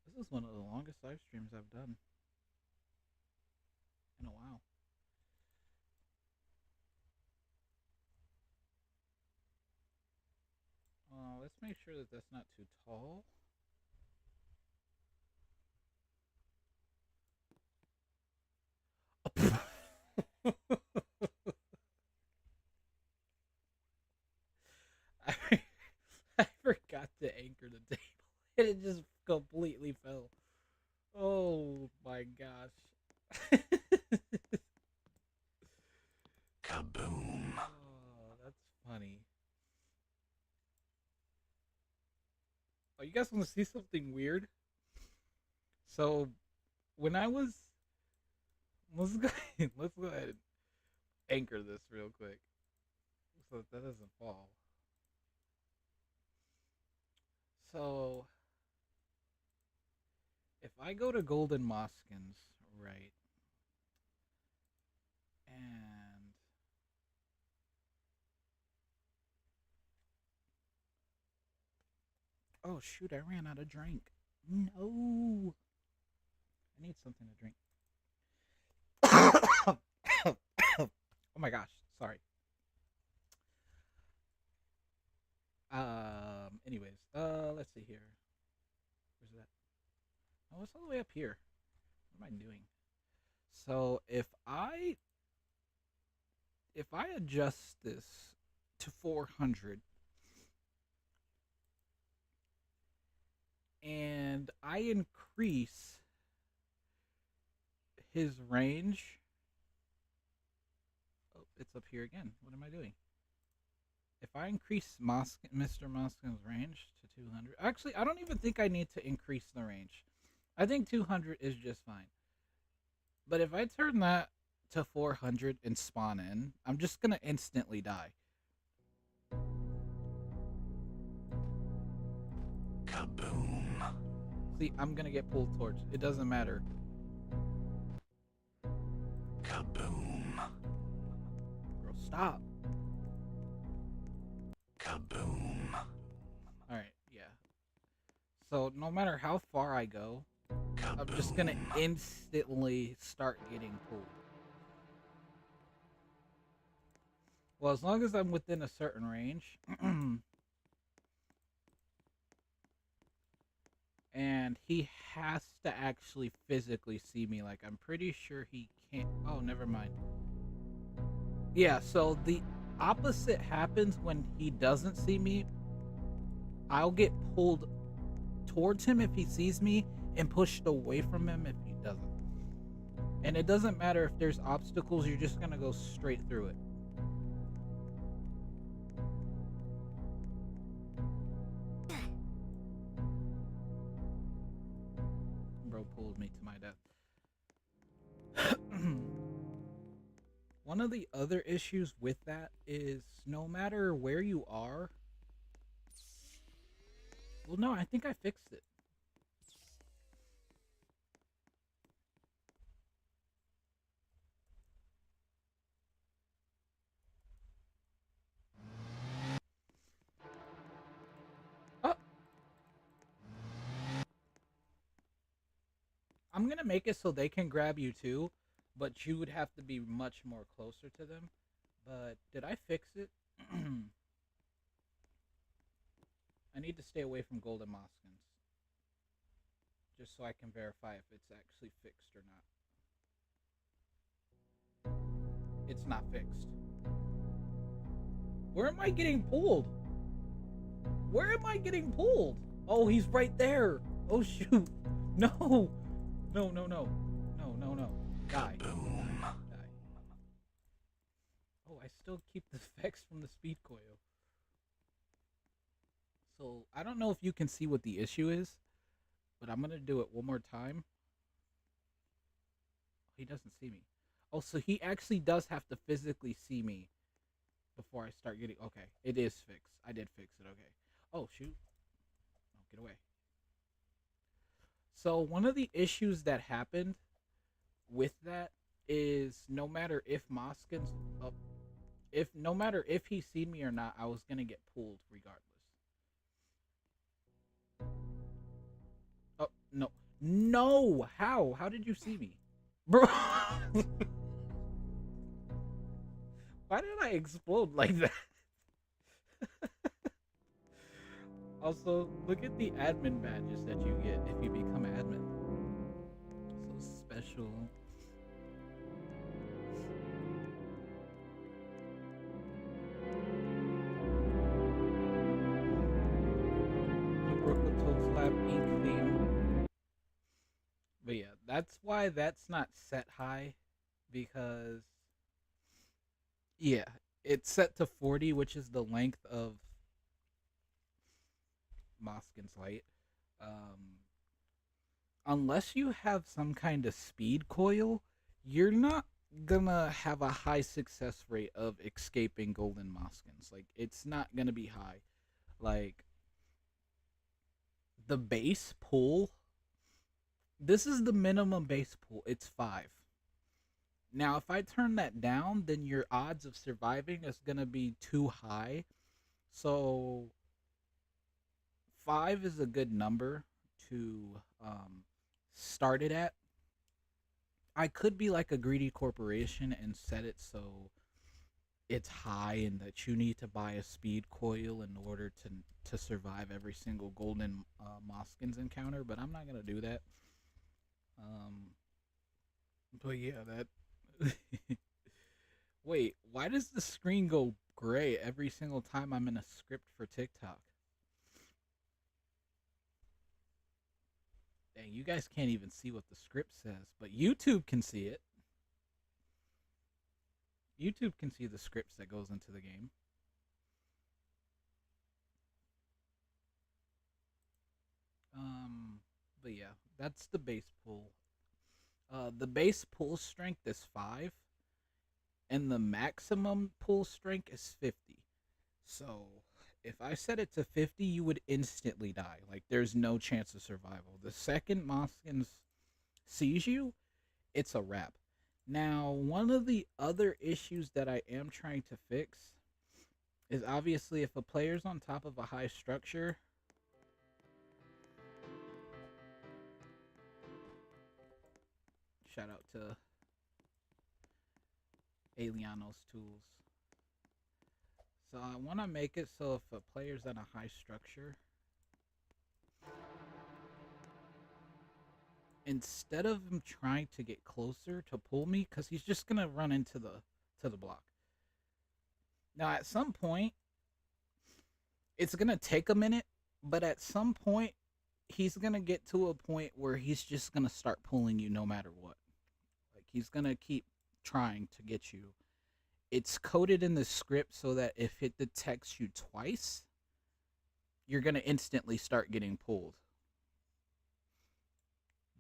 This is one of the longest live streams I've done in a while. Let's make sure that that's not too tall. I, I forgot to anchor the table and it just completely fell. Oh my gosh. Kaboom. Oh, that's funny. Oh, you guys want to see something weird? So, when I was, let's go, let's go ahead and anchor this real quick so that doesn't fall. So, if I go to Golden Moskins, right, and oh shoot, I ran out of drink. No, I need something to drink. Oh my gosh, sorry. Anyways, let's see here. Where's that? Oh, it's all the way up here. What am I doing? So if I adjust this to 400 and I increase his range, oh, it's up here again. What am I doing? If I increase Mr. Moskin's range to 200, actually, I don't even think I need to increase the range. I think 200 is just fine. But if I turn that to 400 and spawn in, I'm just gonna instantly die. Kaboom. See, I'm gonna get pulled towards. It doesn't matter. Kaboom. Bro, stop. Kaboom. Alright, yeah. So no matter how far I go, Kaboom. I'm just gonna instantly start getting pulled. Well, as long as I'm within a certain range, and he has to actually physically see me. Like, I'm pretty sure he can't. Oh, never mind. Yeah, so the opposite happens when he doesn't see me. I'll get pulled towards him if he sees me and pushed away from him if he doesn't. And it doesn't matter if there's obstacles, you're just gonna go straight through it. Bro pulled me to my death. One of the other issues with that is no matter where you are. Well, no, I think I fixed it. Oh, I'm gonna make it so they can grab you too, but you would have to be much more closer to them. But did I fix it? I need to stay away from golden Moskins just so I can verify if it's actually fixed or not. It's not fixed. Where am I getting pulled? Where am I getting pulled? Oh, he's right there. Oh, shoot. No. No, no, no. No, no, no. Die. Kaboom. Die. Oh, I still keep the effects from the speed coil. So, I don't know if you can see what the issue is, but I'm going to do it one more time. He doesn't see me. Oh, so he actually does have to physically see me before I start getting... Okay, it is fixed. I did fix it, okay. Oh, shoot. Oh, get away. So one of the issues that happened with that is no matter if Moskins... no matter if he seen me or not, I was going to get pulled regardless. Oh, no. No! How? How did you see me? Bro! Why did I explode like that? Also, look at the admin badges that you get if you become admin. So special. The Brooklyn Toast Lab ink theme. But yeah, that's why that's not set high, because yeah, it's set to 40, which is the length of Moskin's light. Um, unless you have some kind of speed coil, you're not gonna have a high success rate of escaping golden Moskins. Like, it's not gonna be high. Like, the base pull, this is the minimum base pull. It's 5. Now, if I turn that down, then your odds of surviving is gonna be too high. So 5 is a good number to start it at. I could be like a greedy corporation and set it so it's high and that you need to buy a speed coil in order to survive every single golden Moskins encounter, but I'm not gonna do that. But yeah, that. Wait, why does the screen go gray every single time I'm in a script for TikTok? Dang, you guys can't even see what the script says, but YouTube can see it. YouTube can see the scripts that goes into the game. But yeah, that's the base pull. The base pull strength is 5, and the maximum pull strength is 50. So if I set it to 50, you would instantly die. Like, there's no chance of survival. The second Moskins sees you, it's a wrap. Now, one of the other issues that I am trying to fix is obviously if a player's on top of a high structure, shout out to Alianos Tools. So I want to make it so if a player's on a high structure, instead of him trying to get closer to pull me, because he's just gonna run into the block. Now at some point, it's gonna take a minute, but at some point, he's gonna get to a point where he's just gonna start pulling you no matter what. Like, he's gonna keep trying to get you. It's coded in the script so that if it detects you twice, you're gonna instantly start getting pulled.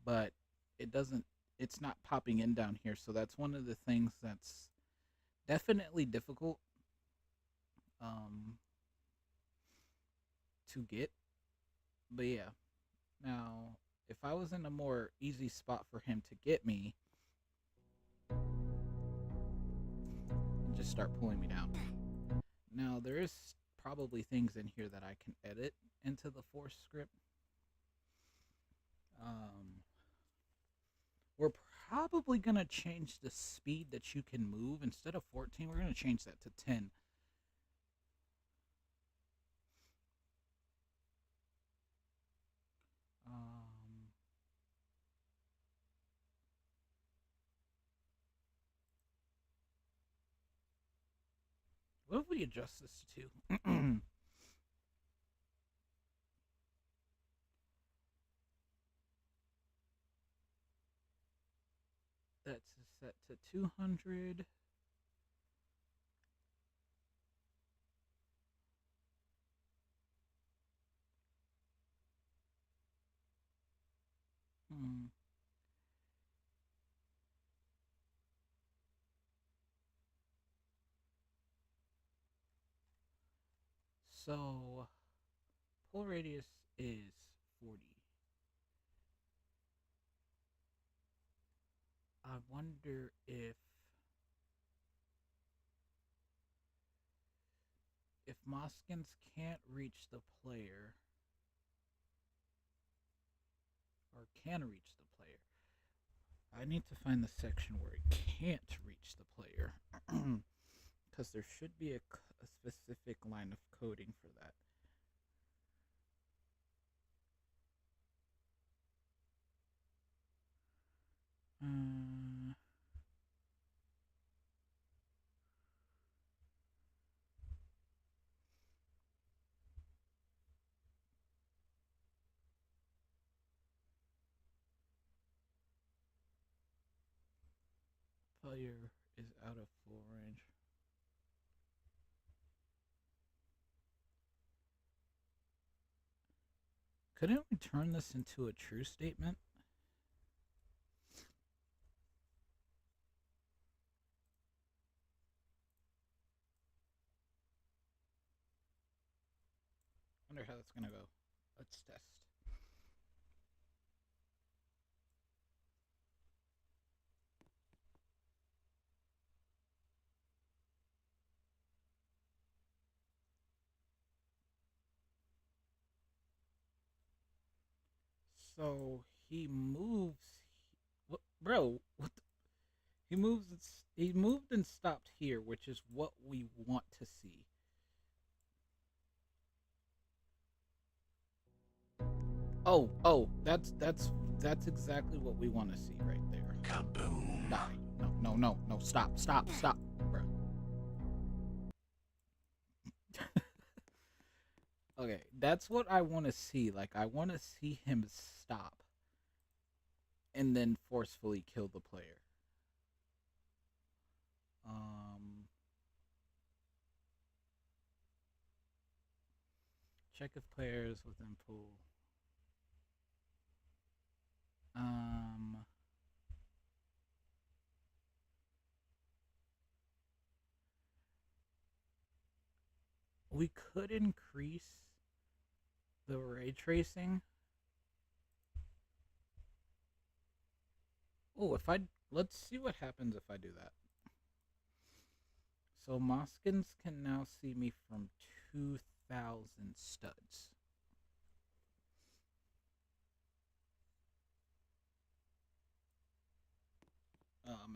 But it doesn't, it's not popping in down here, so that's one of the things that's definitely difficult to get. But yeah, now if I was in a more easy spot for him to get me, just start pulling me down. Now there is probably things in here that I can edit into the force script. We're probably gonna change the speed that you can move. Instead of 14, we're gonna change that to 10. Um, what if we adjust this to? That's set to 200. Hmm. So pull radius is 40. I wonder if Moskins can't reach the player or can reach the player. I need to find the section where it can't reach the player. Because there should be a specific line of coding for that. Uh, player is out of full range. Couldn't we turn this into a true statement? Wonder how that's gonna go. Let's test. So he moves. What, bro? What? He moves. He moved and stopped here, which is what we want to see. Oh, that's exactly what we want to see right there. Kaboom. Die. No. Stop, bro. Okay, that's what I want to see. Like, I want to see him stop and then forcefully kill the player. Um, check if players within pool. Um, we could increase the ray tracing. Oh, if I let's see what happens if I do that. So Moskins can now see me from 2,000 studs.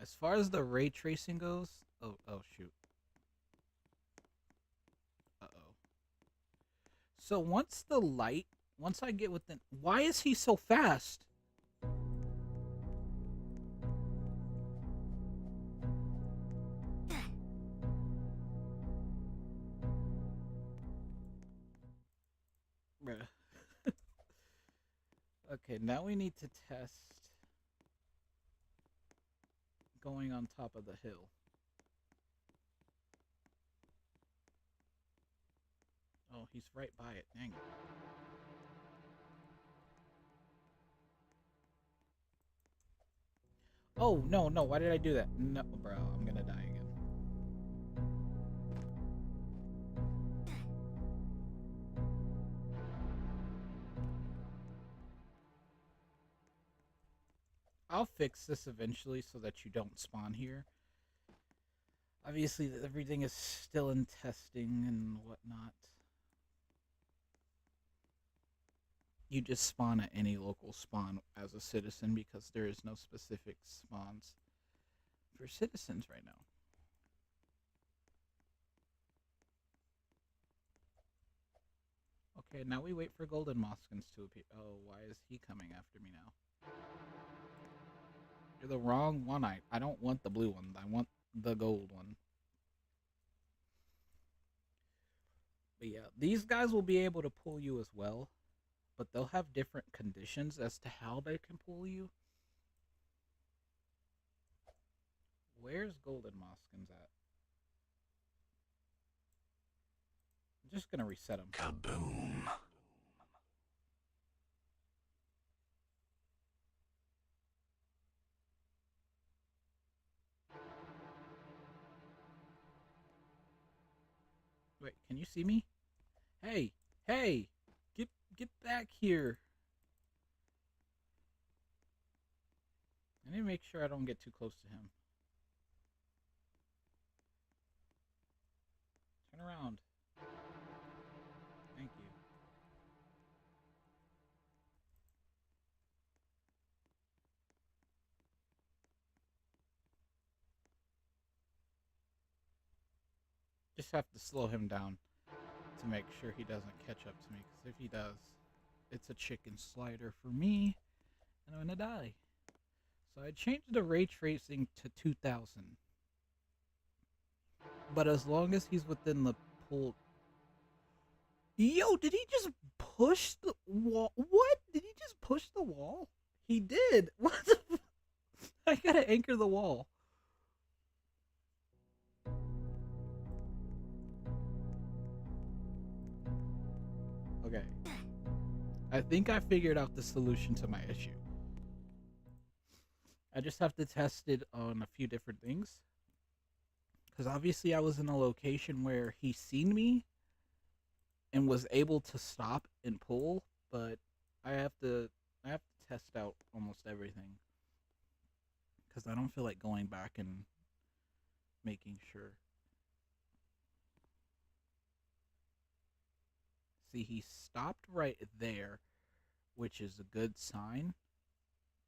As far as the ray tracing goes, oh shoot. Uh-oh. So once I get within, why is he so fast? Bruh. Okay, now we need to test going on top of the hill. Oh, he's right by it. Dang it. Oh, no. Why did I do that? No, bro. I'm gonna die again. I'll fix this eventually so that you don't spawn here. Obviously, everything is still in testing and whatnot. You just spawn at any local spawn as a citizen because there is no specific spawns for citizens right now. Okay, now we wait for Golden Moskins to appear. Oh, why is he coming after me now? You're the wrong one. I don't want the blue one. I want the gold one. But yeah, these guys will be able to pull you as well, but they'll have different conditions as to how they can pull you. Where's Golden Moskins at? I'm just gonna reset them. Kaboom. Wait, can you see me? Hey, hey, get back here. I need to make sure I don't get too close to him. Turn around. Thank you. Just have to slow him down to make sure he doesn't catch up to me. Because if he does, it's a chicken slider for me, and I'm gonna die. So I changed the ray tracing to 2000. But as long as he's within the pool. Yo, did he just push the wall? What? Did he just push the wall? He did. What the I gotta anchor the wall. Okay. I think I figured out the solution to my issue. I just have to test it on a few different things. Because obviously I was in a location where he seen me and was able to stop and pull, but I have to test out almost everything. Because I don't feel like going back and making sure. See, he stopped right there, which is a good sign.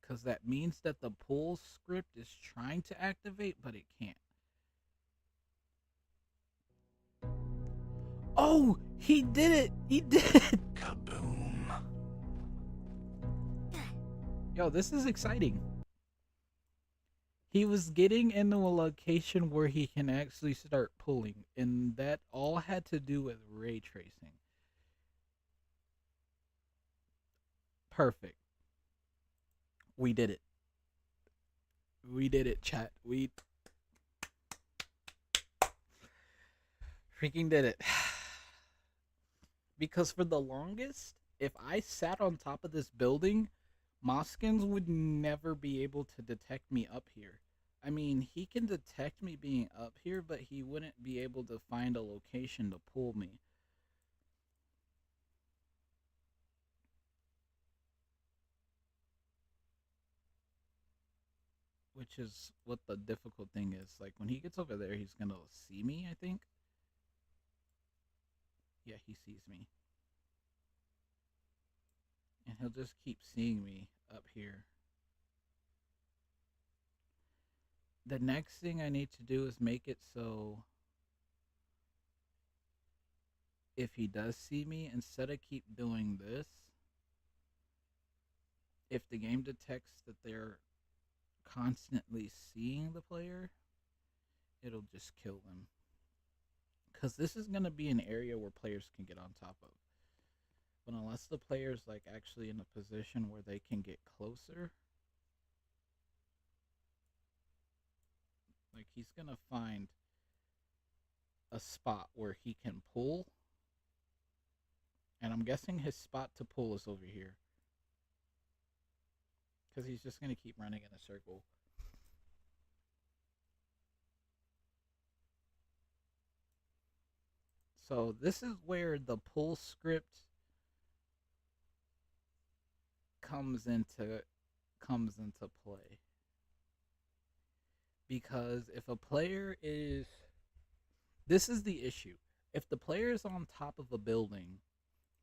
Because that means that the pull script is trying to activate, but it can't. Oh, he did it! He did it! Kaboom. Yo, this is exciting. He was getting into a location where he can actually start pulling, and that all had to do with ray tracing. Perfect. We did it. We did it, chat. We freaking did it. Because for the longest, if I sat on top of this building, Moskins would never be able to detect me up here. I mean, he can detect me being up here, but he wouldn't be able to find a location to pull me. Which is what the difficult thing is. Like, when he gets over there, he's gonna see me, I think. Yeah, he sees me. And he'll just keep seeing me up here. The next thing I need to do is make it so if he does see me, instead of keep doing this, if the game detects that they're constantly seeing the player, it'll just kill them. Because this is going to be an area where players can get on top of. But unless the player's like actually in a position where they can get closer, like he's going to find a spot where he can pull. And I'm guessing his spot to pull is over here. Because he's just going to keep running in a circle. So this is where the pull script comes into play. Because if a player is, this is the issue. If the player is on top of a building,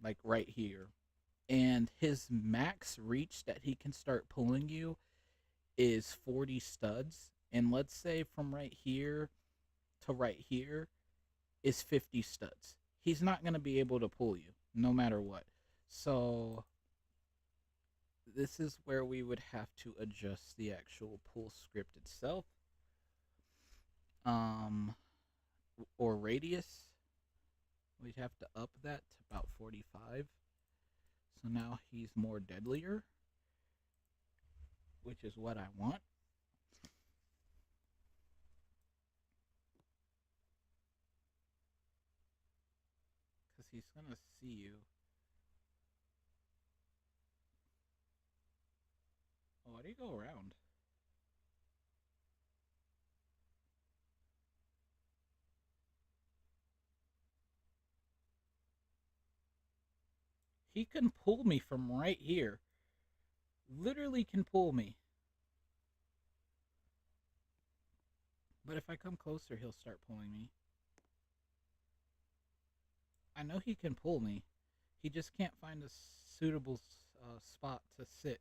like right here, and his max reach that he can start pulling you is 40 studs. And let's say from right here to right here is 50 studs. He's not going to be able to pull you no matter what. So this is where we would have to adjust the actual pull script itself. Um or radius. We'd have to up that to about 45. So now he's more deadlier, which is what I want. Because he's going to see you. Oh, why do you go around? He can pull me from right here. Literally can pull me. But if I come closer, he'll start pulling me. I know he can pull me. He just can't find a suitable spot to sit.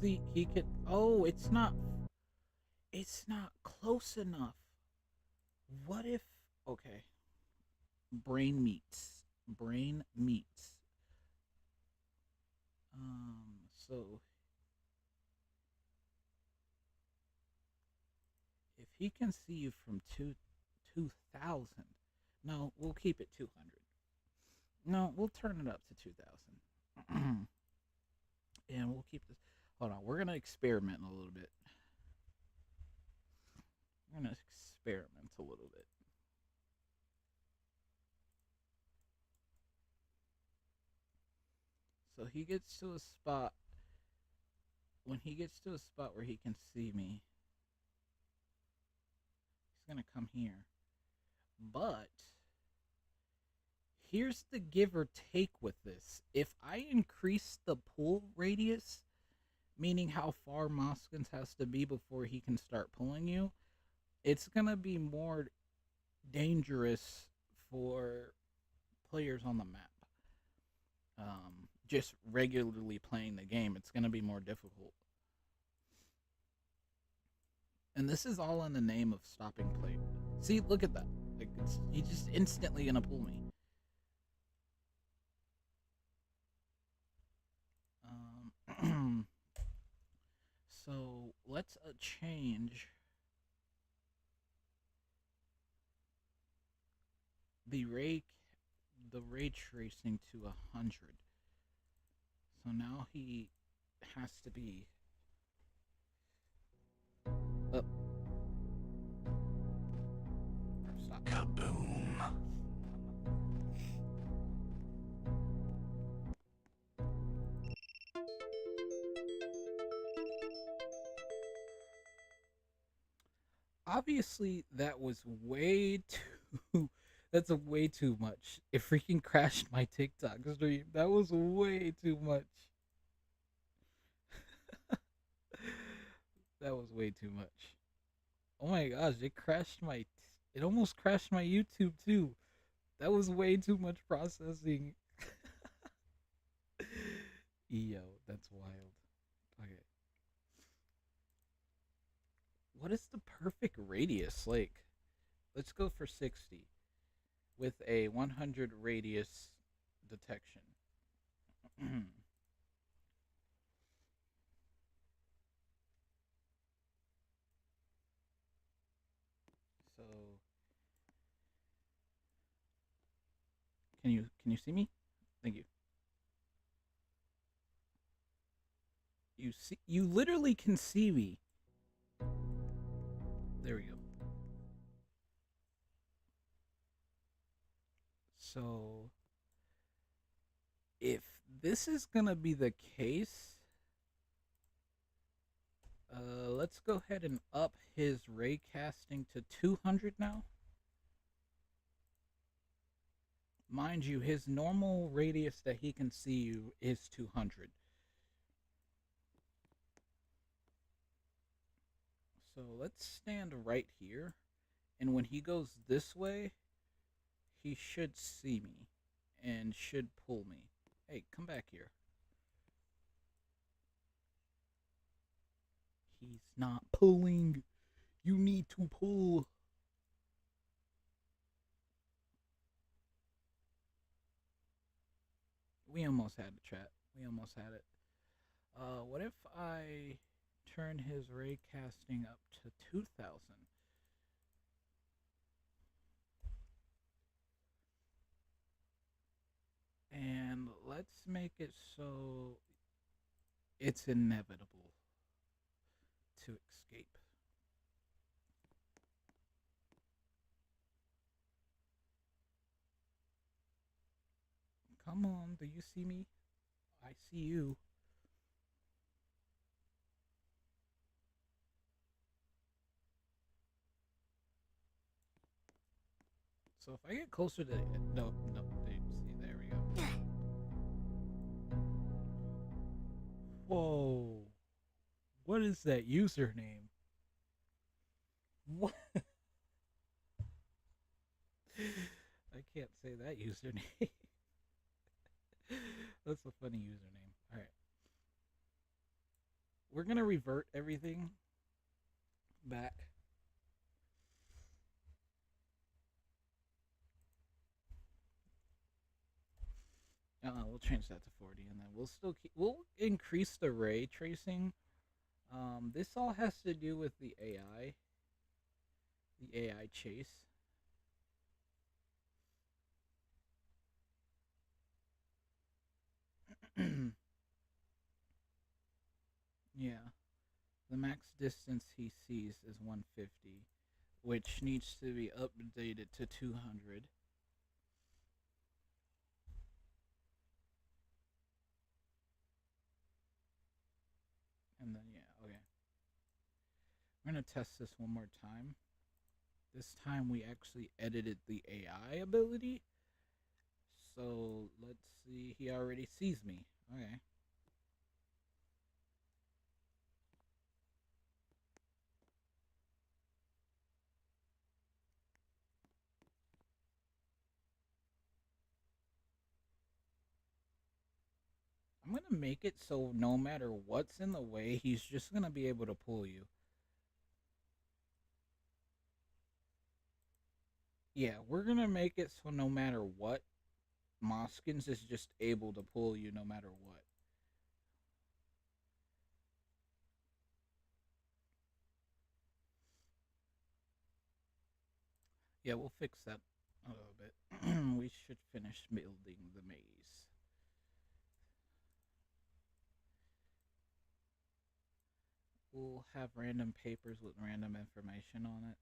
See, he could. Oh, it's not. It's not close enough. What if? Okay. Brain meats. Brain meats. So if he can see you from 2,000, no, we'll keep it 200. No, we'll turn it up to 2,000. And we'll keep this. Hold on, we're gonna experiment a little bit. We're gonna experiment a little bit. So he gets to a spot. When he gets to a spot where he can see me, he's gonna come here. But here's the give or take with this. If I increase the pull radius, meaning how far Moskins has to be before he can start pulling you, it's gonna be more dangerous for players on the map. Just regularly playing the game, it's gonna be more difficult. And this is all in the name of stopping play. See, look at that. Like he's just instantly gonna pull me. So let's change the ray tracing to 100. So now he has to be up. Stop. Kaboom. Obviously, that was way too. That's a way too much. It freaking crashed my TikTok stream. That was way too much. That was way too much. Oh my gosh, it crashed my. It almost crashed my YouTube too. That was way too much processing. Yo, that's wild. Okay. What is the perfect radius? Like, let's go for 60 with a 100 radius detection. So, can you see me? Thank you. You literally can see me. There we go. So if this is gonna be the case, let's go ahead and up his ray casting to 200 now. Mind you, his normal radius that he can see you is 200. So let's stand right here, and when he goes this way, he should see me and should pull me. Hey, come back here. He's not pulling. You need to pull. We almost had the chat. We almost had it. What if I turn his ray casting up to 2000? And let's make it so it's inevitable to escape. Come on, do you see me? I see you. So if I get closer to no, see, there we go. Whoa, what is that username? What? I can't say that username. That's a funny username. All right, we're gonna revert everything back. We'll change that to 40, and then we'll increase the ray tracing. This all has to do with the AI chase. Yeah, the max distance he sees is 150, which needs to be updated to 200. And then, yeah, okay. We're going to test this one more time. This time we actually edited the AI ability. So let's see. He already sees me. Okay. I'm going to make it so no matter what's in the way, he's just going to be able to pull you. Yeah, we're going to make it so no matter what, Moskins is just able to pull you no matter what. Yeah, we'll fix that a little bit. We should finish building the maze. We'll have random papers with random information on it.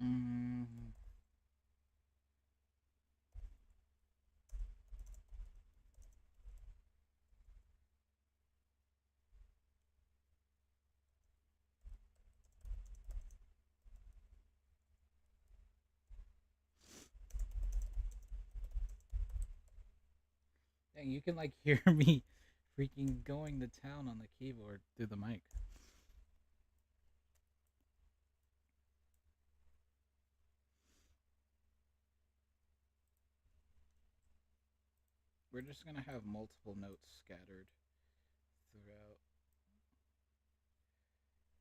Mm, dang, you can like hear me freaking going to town on the keyboard through the mic. We're just gonna have multiple notes scattered throughout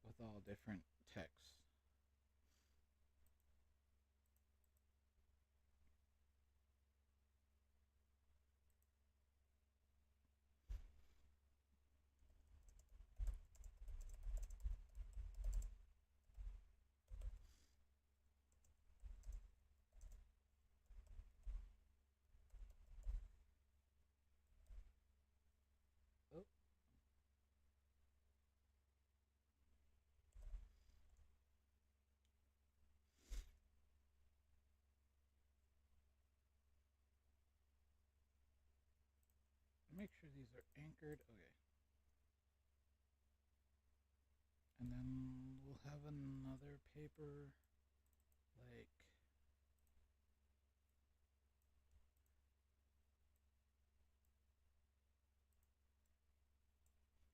with all different texts. Oh, make sure these are anchored. Okay. And then we'll have another paper like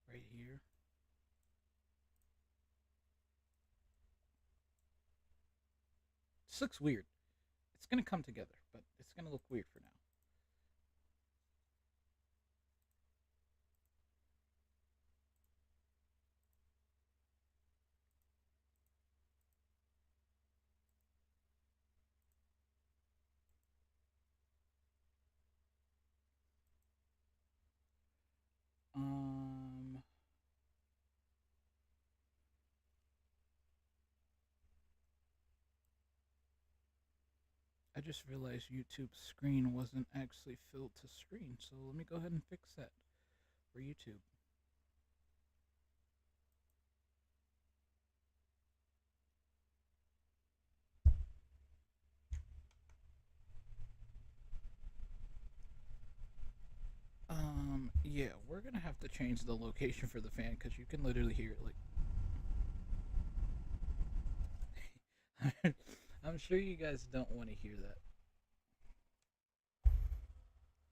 right here. This looks weird. It's gonna come together, but it's gonna look weird for now. Um, I just realized YouTube's screen wasn't actually filled to screen, so let me go ahead and fix that for YouTube. Yeah, we're gonna have to change the location for the fan because you can literally hear it like. I'm sure you guys don't want to hear that.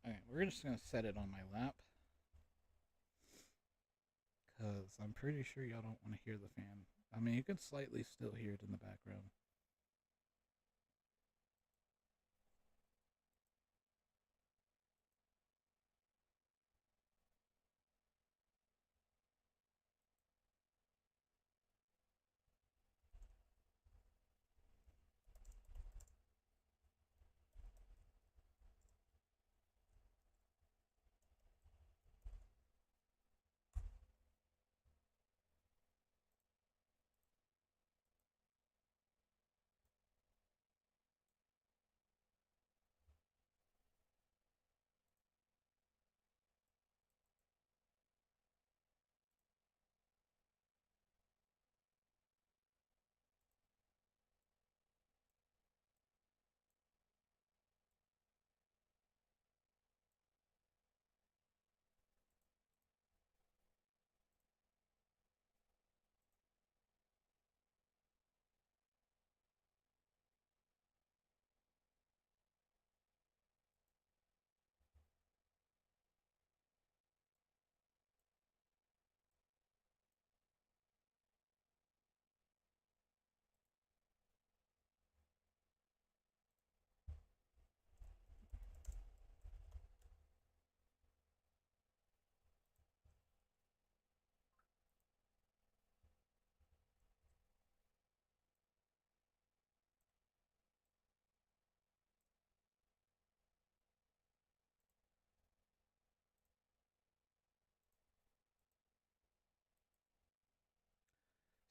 Alright, we're just gonna set it on my lap because I'm pretty sure y'all don't want to hear the fan. I mean, you can slightly still hear it in the background.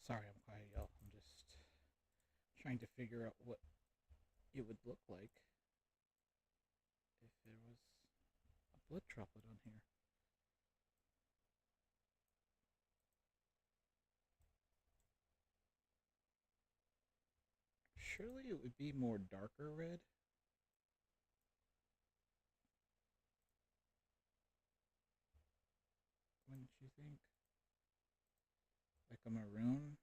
Sorry, I'm quiet, y'all. I'm just trying to figure out what it would look like if there was a blood droplet on here. Surely it would be more darker red. Wouldn't you think? Like a maroon?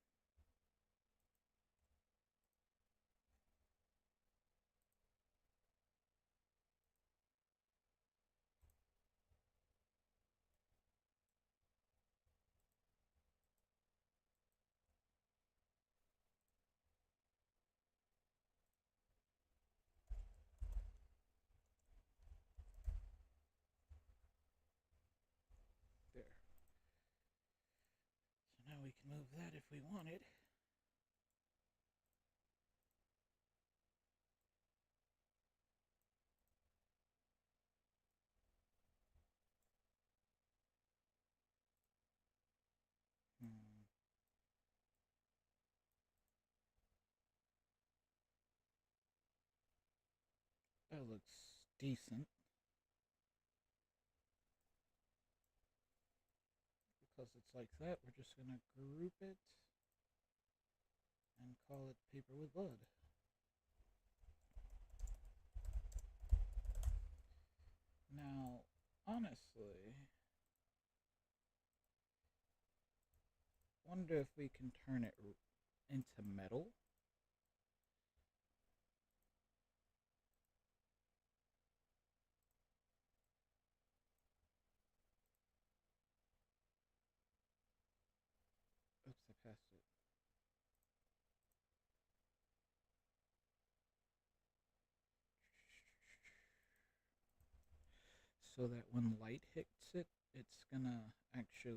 There. So now we can move that if we wanted. Hmm. That looks decent. Because it's like that, we're just going to group it and call it paper with blood. Now, honestly, wonder if we can turn it into metal. Oops, I passed it. So that when light hits it, it's gonna show.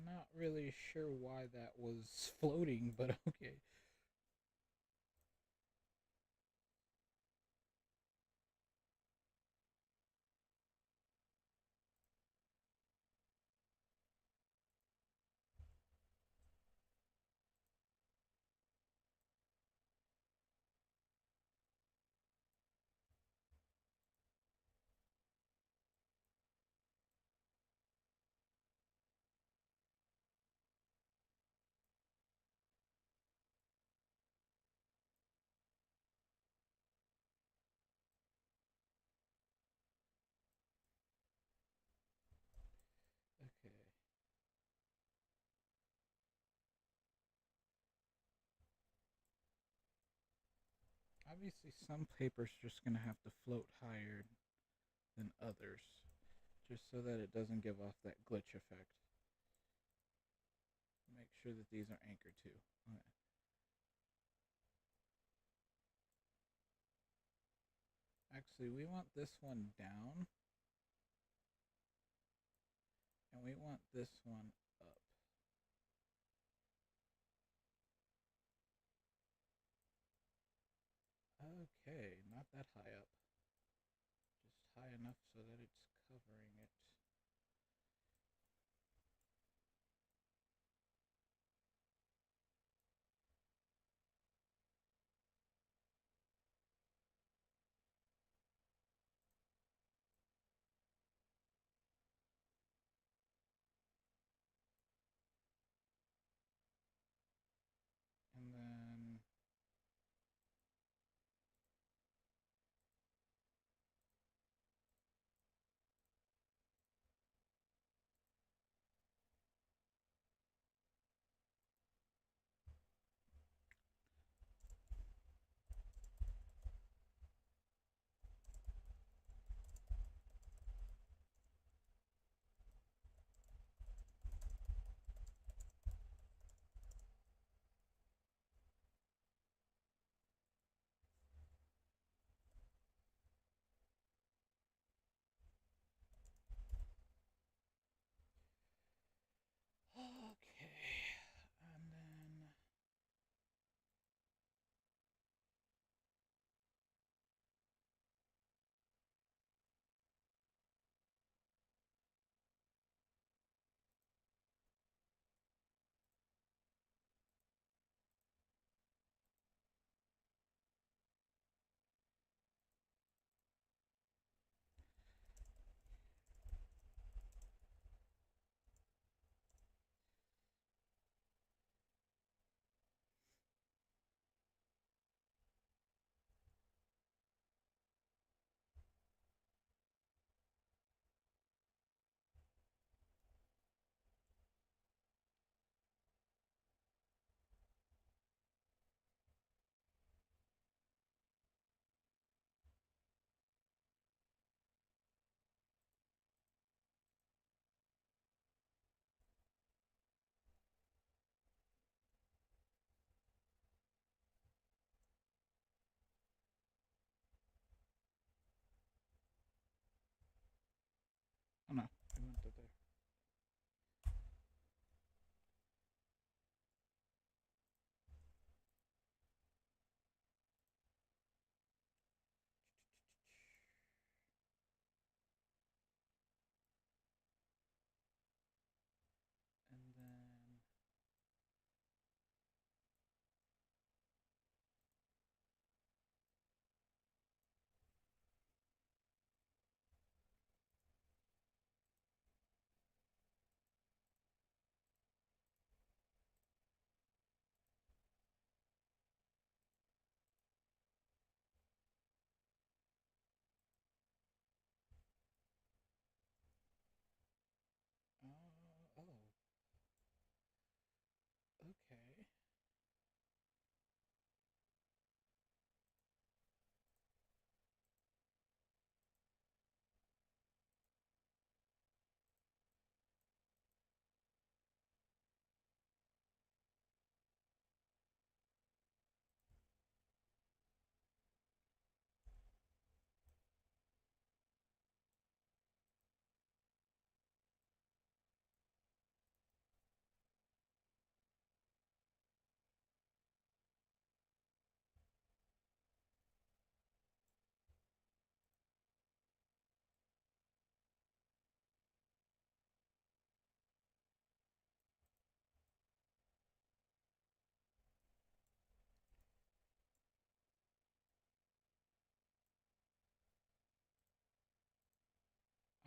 Not really sure why that was floating, but okay. Okay. Obviously, some paper's just gonna have to float higher than others, just so that it doesn't give off that glitch effect. Make sure that these are anchored too. Okay. Actually, we want this one down, and we want this one up. Okay, not that high up. Just high enough so that it's covering it. And then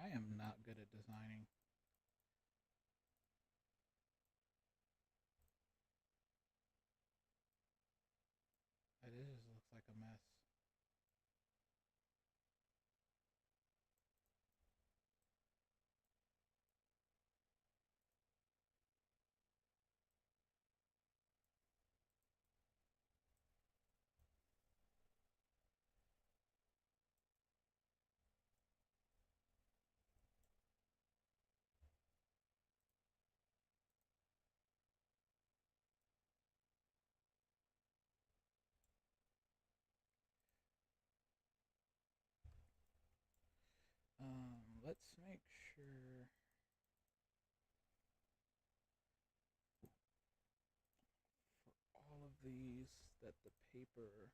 I am not good at designing. It just looks like a mess. Let's make sure for all of these that the paper is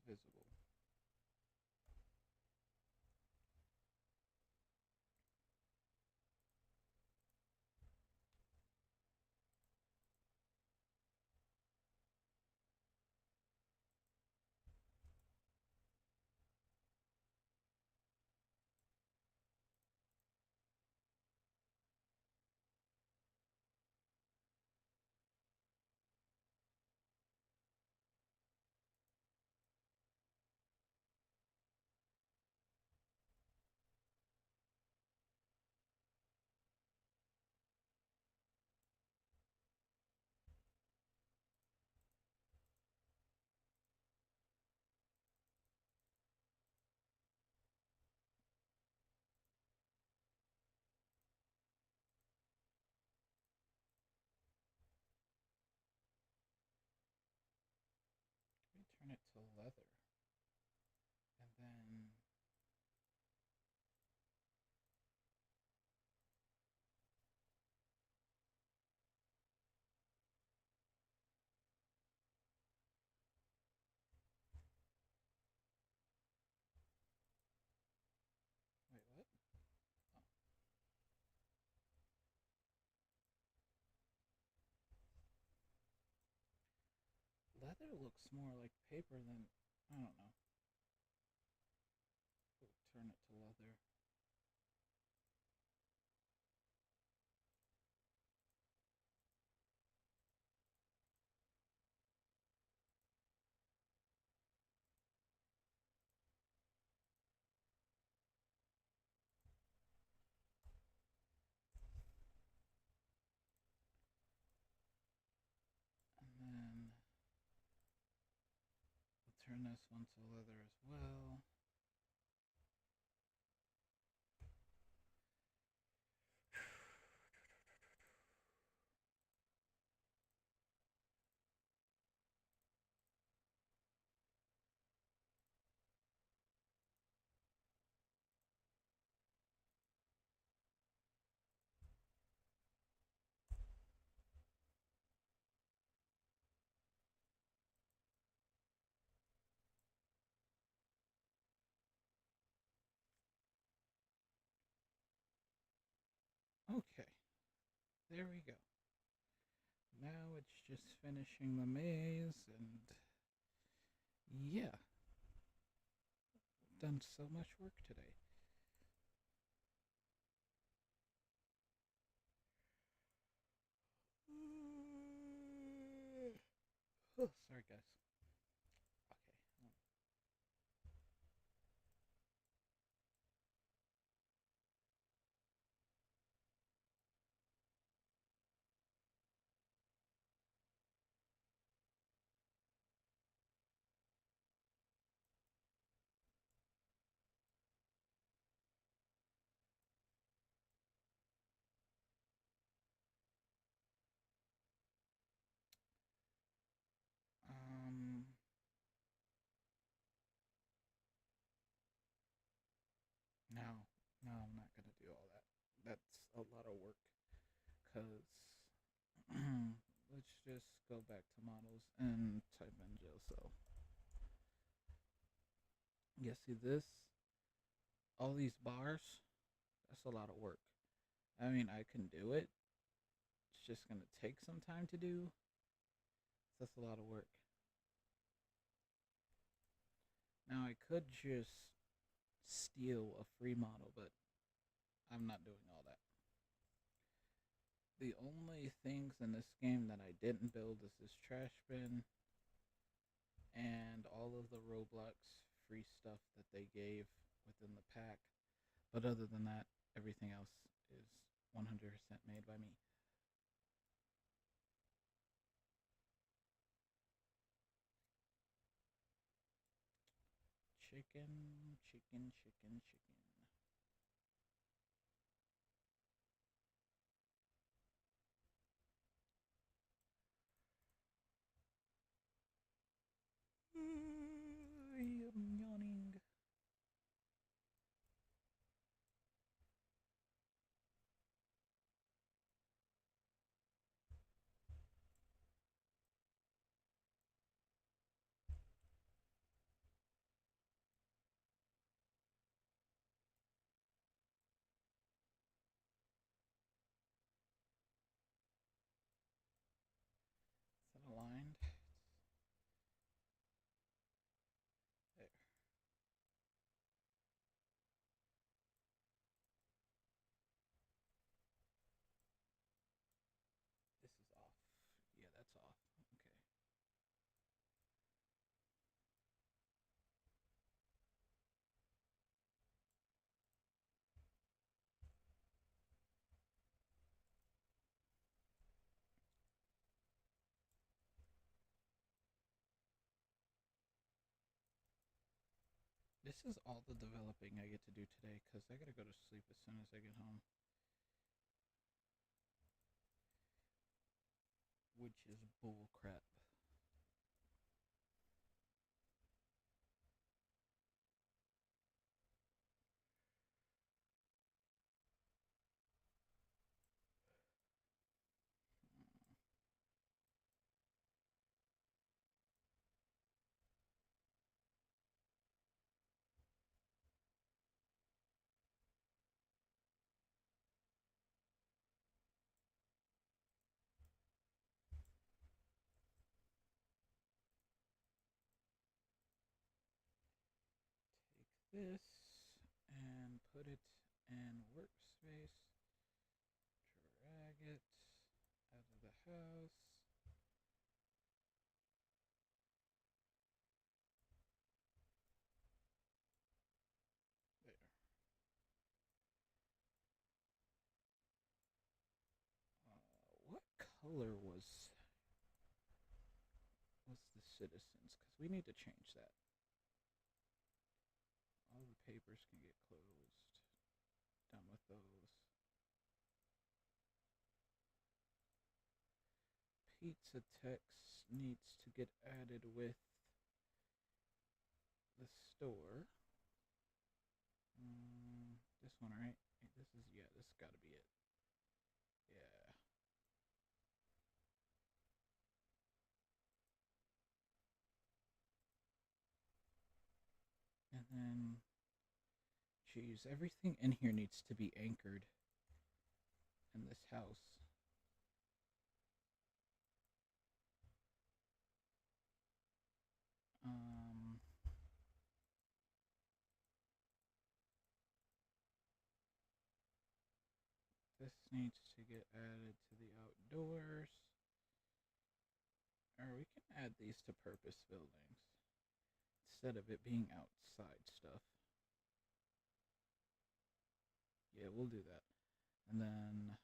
visible. We turn it to leather. And then wait, what? Oh. Leather looks more like paper than I don't know. We'll turn it to leather. And then we'll turn this one to leather as well. Okay, there we go. Now it's just finishing the maze, and yeah, done so much work today. Oh, sorry, guys. Okay. Um, no, no, I'm not gonna do all that. That's a lot of work. Cause let's just go back to models and type in jail cell. Yeah, see this? All these bars? That's a lot of work. I mean, I can do it, just gonna take some time to do. That's a lot of work. Now I could just steal a free model, but I'm not doing all that. The only things in this game that I didn't build is this trash bin and all of the Roblox free stuff that they gave within the pack. But other than that, everything else is 100% made by me. Chicken, chicken, chicken, chicken. I am yawning. Is that aligned? There. This is off. Yeah, that's off. Okay. This is all the developing I get to do today because I gotta go to sleep as soon as I get home. Which is bull crap. Take this and put it in workspace. Drag it out of the house. There. What color was the citizens? Because we need to change that. All the papers can get closed. Done with those. Pizza text needs to get added with the store. This one, right? This is, yeah, this gotta be it. Yeah. And then, geez, everything in here needs to be anchored in this house. Um, this needs to get added to the outdoors. Or we can add these to purpose buildings instead of it being outside stuff. Yeah, we'll do that. And then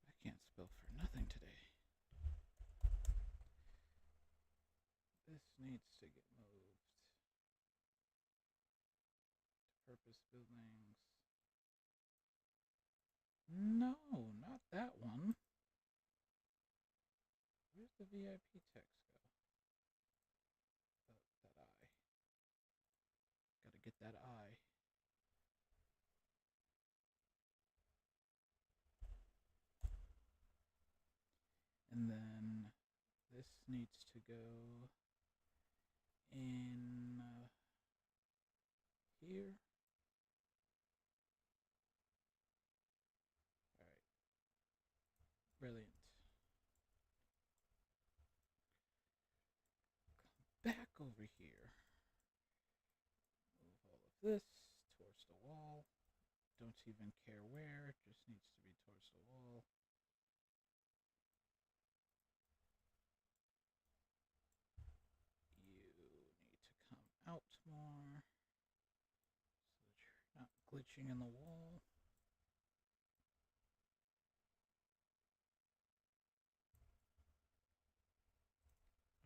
I can't spell for nothing today. This needs to get moved to purpose buildings. No, not that one. Where's the VIP text go? That eye. Gotta get that eye. And then this needs to go in here. All right, brilliant. Back over here. Move all of this towards the wall. Don't even care where, it just needs to be towards the wall. You need to come out more so that you're not glitching in the wall.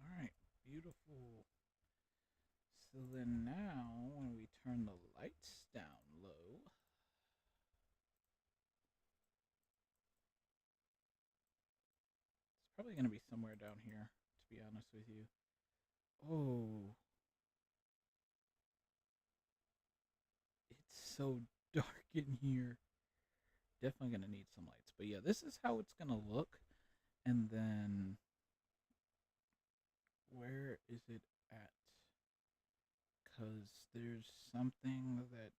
Alright, beautiful. So then now, when we turn the lights down low, it's probably going to be somewhere down here, to be honest with you. Oh, it's so dark in here. Definitely going to need some lights. But yeah, this is how it's going to look. And then, where is it at? Because there's something that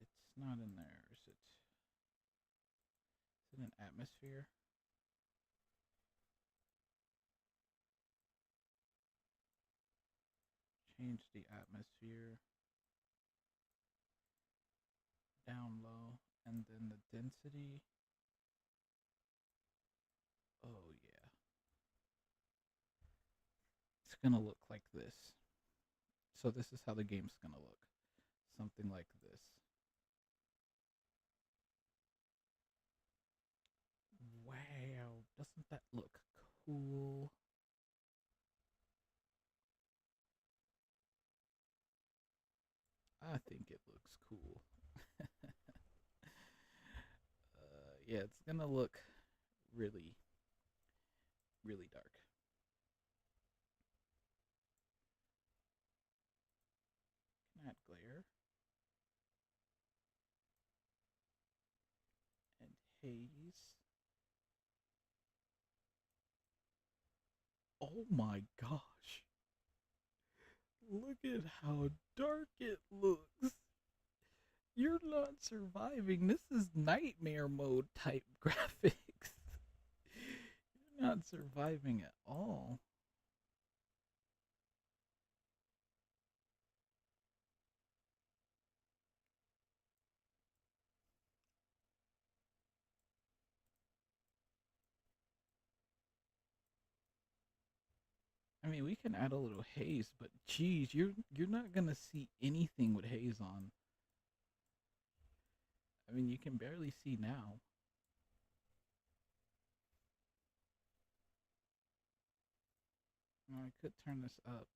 it's not in there. Is it? Is it an atmosphere? Change the atmosphere down low, and then the density. Oh yeah, it's gonna look like this. So this is how the game's gonna look. Something like this. Wow, doesn't that look cool? I think it looks cool. Yeah, it's gonna look really, really dark. Can I add glare and haze? Oh my gosh. Look at how dark it looks. You're not surviving. This is nightmare mode type graphics. You're not surviving at all. I mean, we can add a little haze, but geez, you're not gonna see anything with haze on. I mean, you can barely see now. I could turn this up.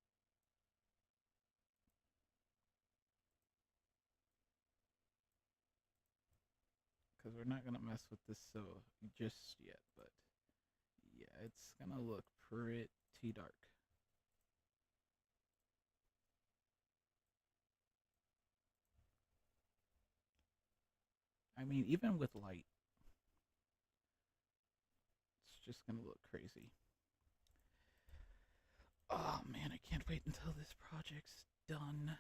Because we're not gonna mess with this so just yet, but yeah, it's gonna look pretty dark. I mean, even with light, it's just gonna look crazy. Oh man, I can't wait until this project's done.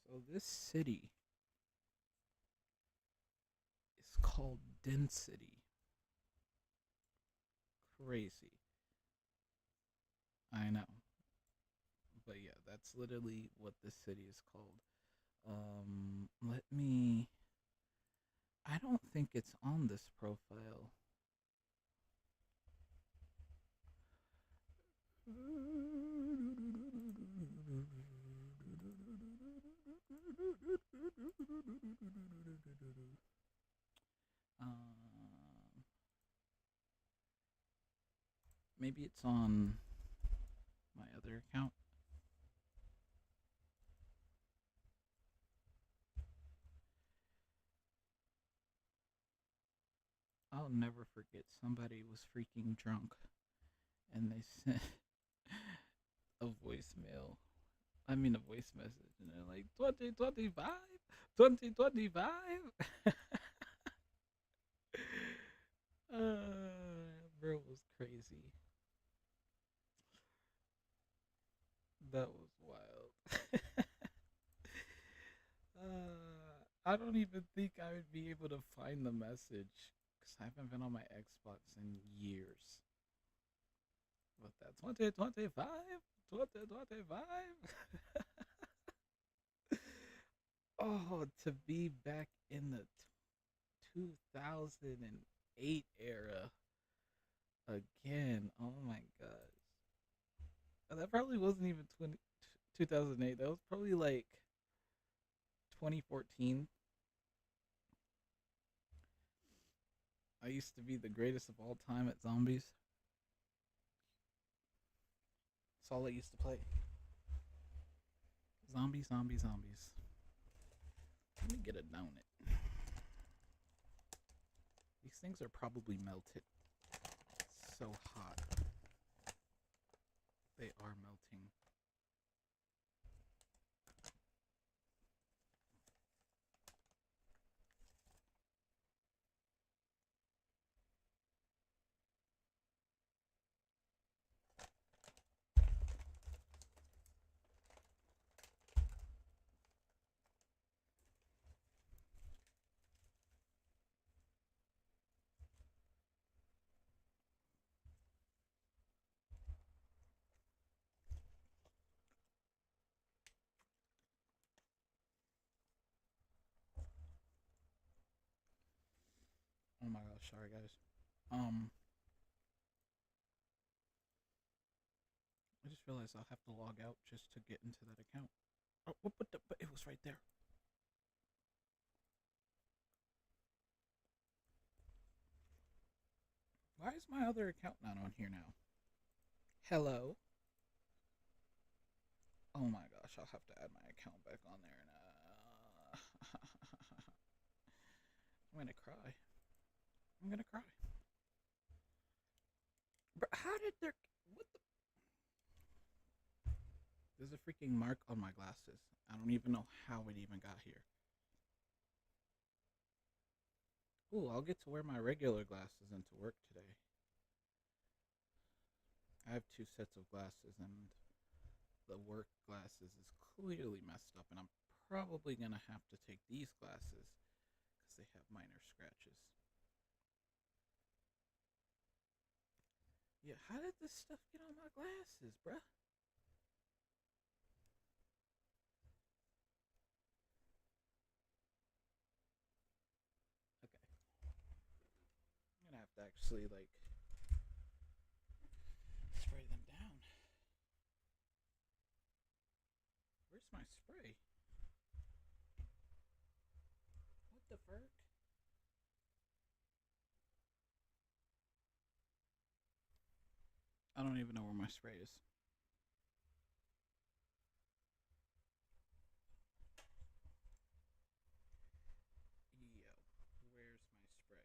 So this city is called Density. Crazy. I know. But yeah, that's literally what this city is called. Let me. I don't think it's on this profile. Maybe it's on my other account. I'll never forget somebody was freaking drunk and they sent a voicemail. I mean, a voice message, and they're like 2025, 2025. Bro was crazy. That was wild. I don't even think I would be able to find the message because I haven't been on my Xbox in years. But that 2025, 2025. Oh, to be back in the 2008 era again. Oh my gosh. That probably wasn't even 2008. That was probably like 2014. I used to be the greatest of all time at zombies. That's all I used to play. Zombies, zombies, zombies. Let me get a donut. These things are probably melted. It's so hot. They are melting. Oh my gosh, sorry guys. Um, I just realized I'll have to log out just to get into that account. Oh, but it was right there. Why is my other account not on here now? Hello? Oh my gosh, I'll have to add my account back on there now. I'm gonna cry. I'm gonna cry. Bro, how did there. What the. There's a freaking mark on my glasses. I don't even know how it even got here. Ooh, I'll get to wear my regular glasses into work today. I have two sets of glasses, and the work glasses is clearly messed up, and I'm probably gonna have to take these glasses because they have minor scratches. Yeah, how did this stuff get on my glasses, bruh? Okay, I'm gonna have to actually like spray them down. Where's my spray? What the frick? I don't even know where my spray is. Yo, where's my spray?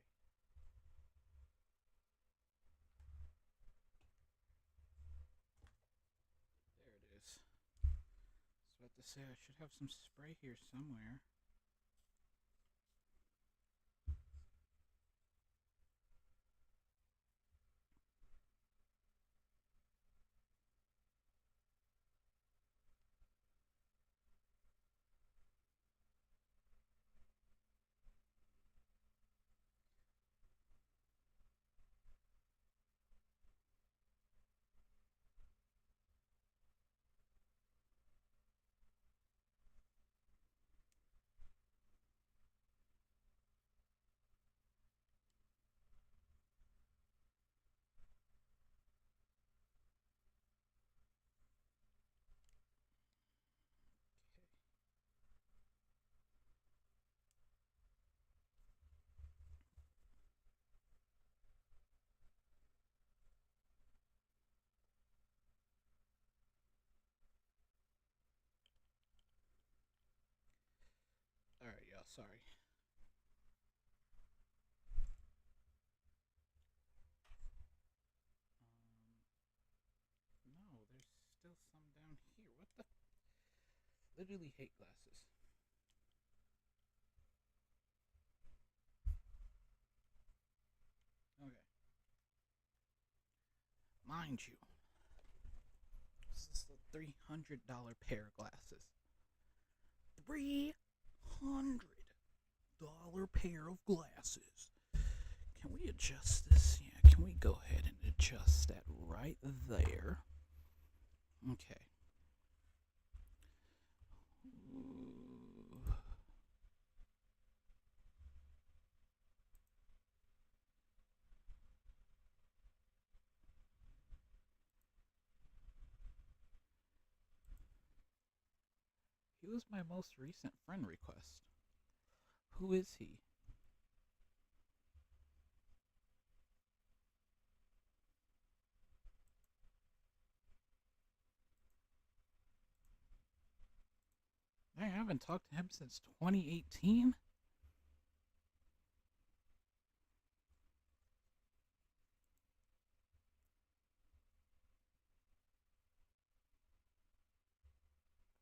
There it is. I was about to say I should have some spray here somewhere. Sorry. No, there's still some down here. What the? Literally hate glasses. Okay. Mind you, this is the $300 pair of glasses. $300 pair of glasses. Can we adjust this? Yeah, can we go ahead and adjust that right there? Okay. Ooh. He was my most recent friend request. Who is he? I haven't talked to him since 2018.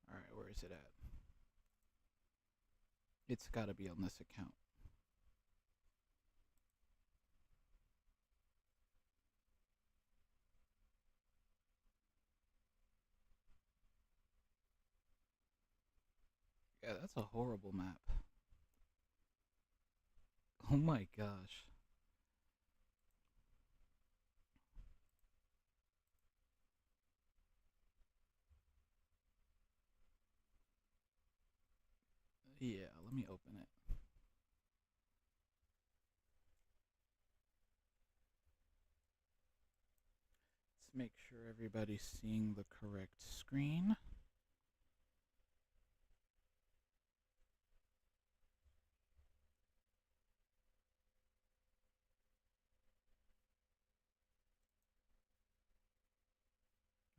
Alright, where is it at? It's gotta be on this account. Yeah, that's a horrible map. Oh my gosh. Yeah, let me open it. Let's make sure everybody's seeing the correct screen.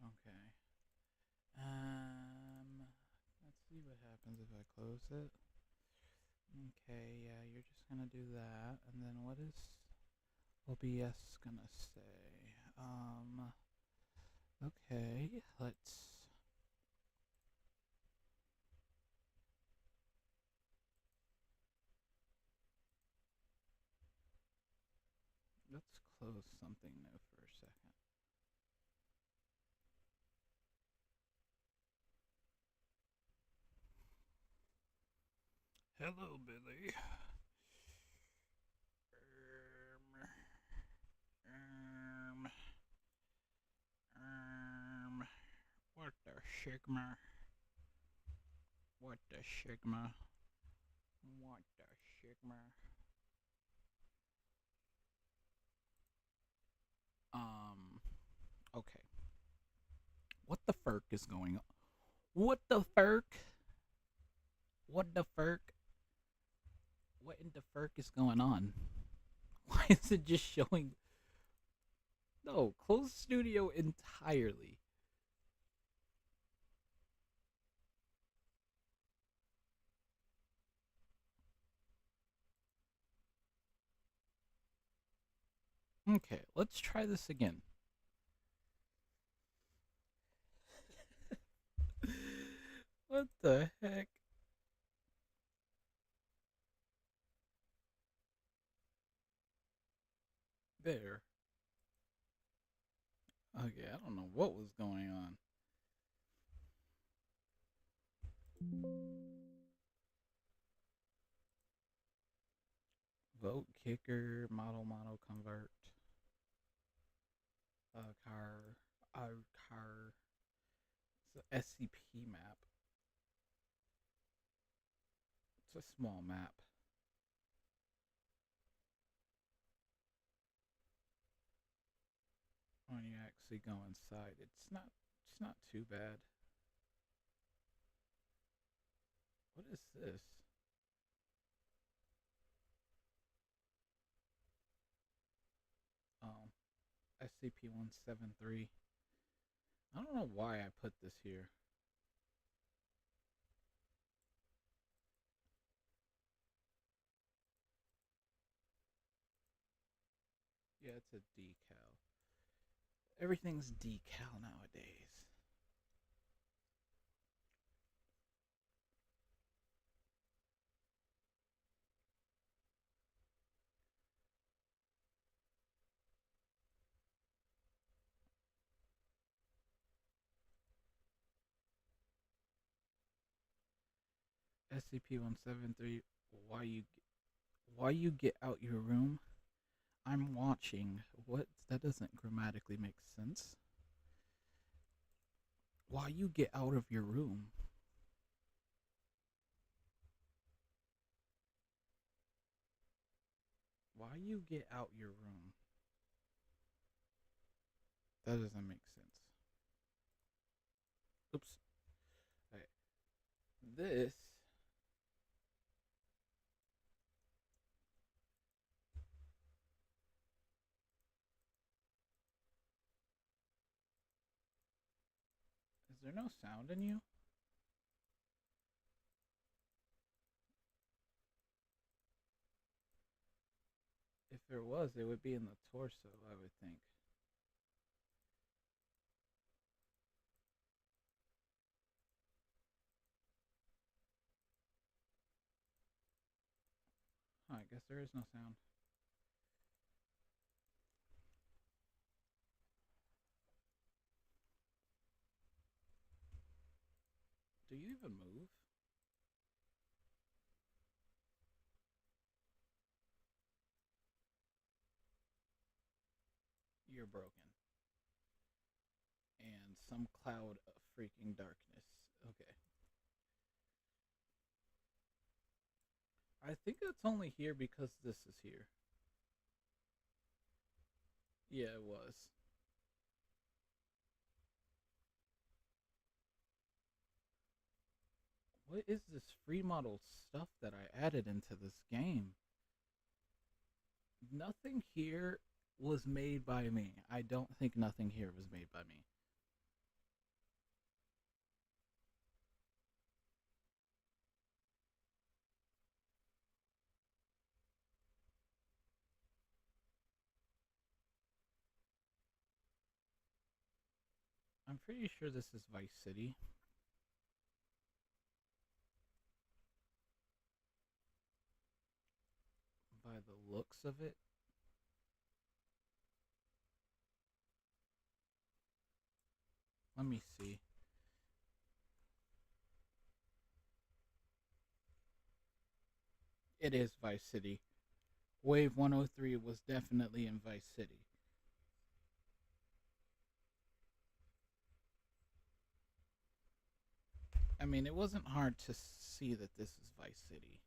Okay. Let's see what happens if I close it. Okay, yeah, you're just gonna do that, and then what is OBS gonna say? Okay, let's close something new for a second. Hello, Billy. Um, what the Sigma? What the Sigma? What the Sigma? Okay. What the furk is going on? What the furk? What the furk? What in the furk is going on? Why is it just showing? No, close studio entirely. Okay, let's try this again. What the heck? There. Okay, I don't know what was going on. Vote kicker, model convert. Car. Car. It's a SCP map. It's a small map. When you actually go inside, it's not too bad. What is this? Oh, SCP-173. I don't know why I put this here. Yeah, it's a decal. Everything's decal nowadays. SCP-173. Why you why you get out your room? I'm watching. What? That doesn't grammatically make sense. Why you get out of your room? Why you get out your room? That doesn't make sense. Oops. Okay. This is there no sound in you? If there was, it would be in the torso, I would think. I guess there is no sound. Do you even move? You're broken. And some cloud of freaking darkness. Okay. I think it's only here because this is here. Yeah, it was. What is this free model stuff that I added into this game? Nothing here was made by me. I don't think nothing here was made by me. I'm pretty sure this is Vice City. By the looks of it. Let me see. It is Vice City. Wave 103 was definitely in Vice City. I mean, it wasn't hard to see that this is Vice City.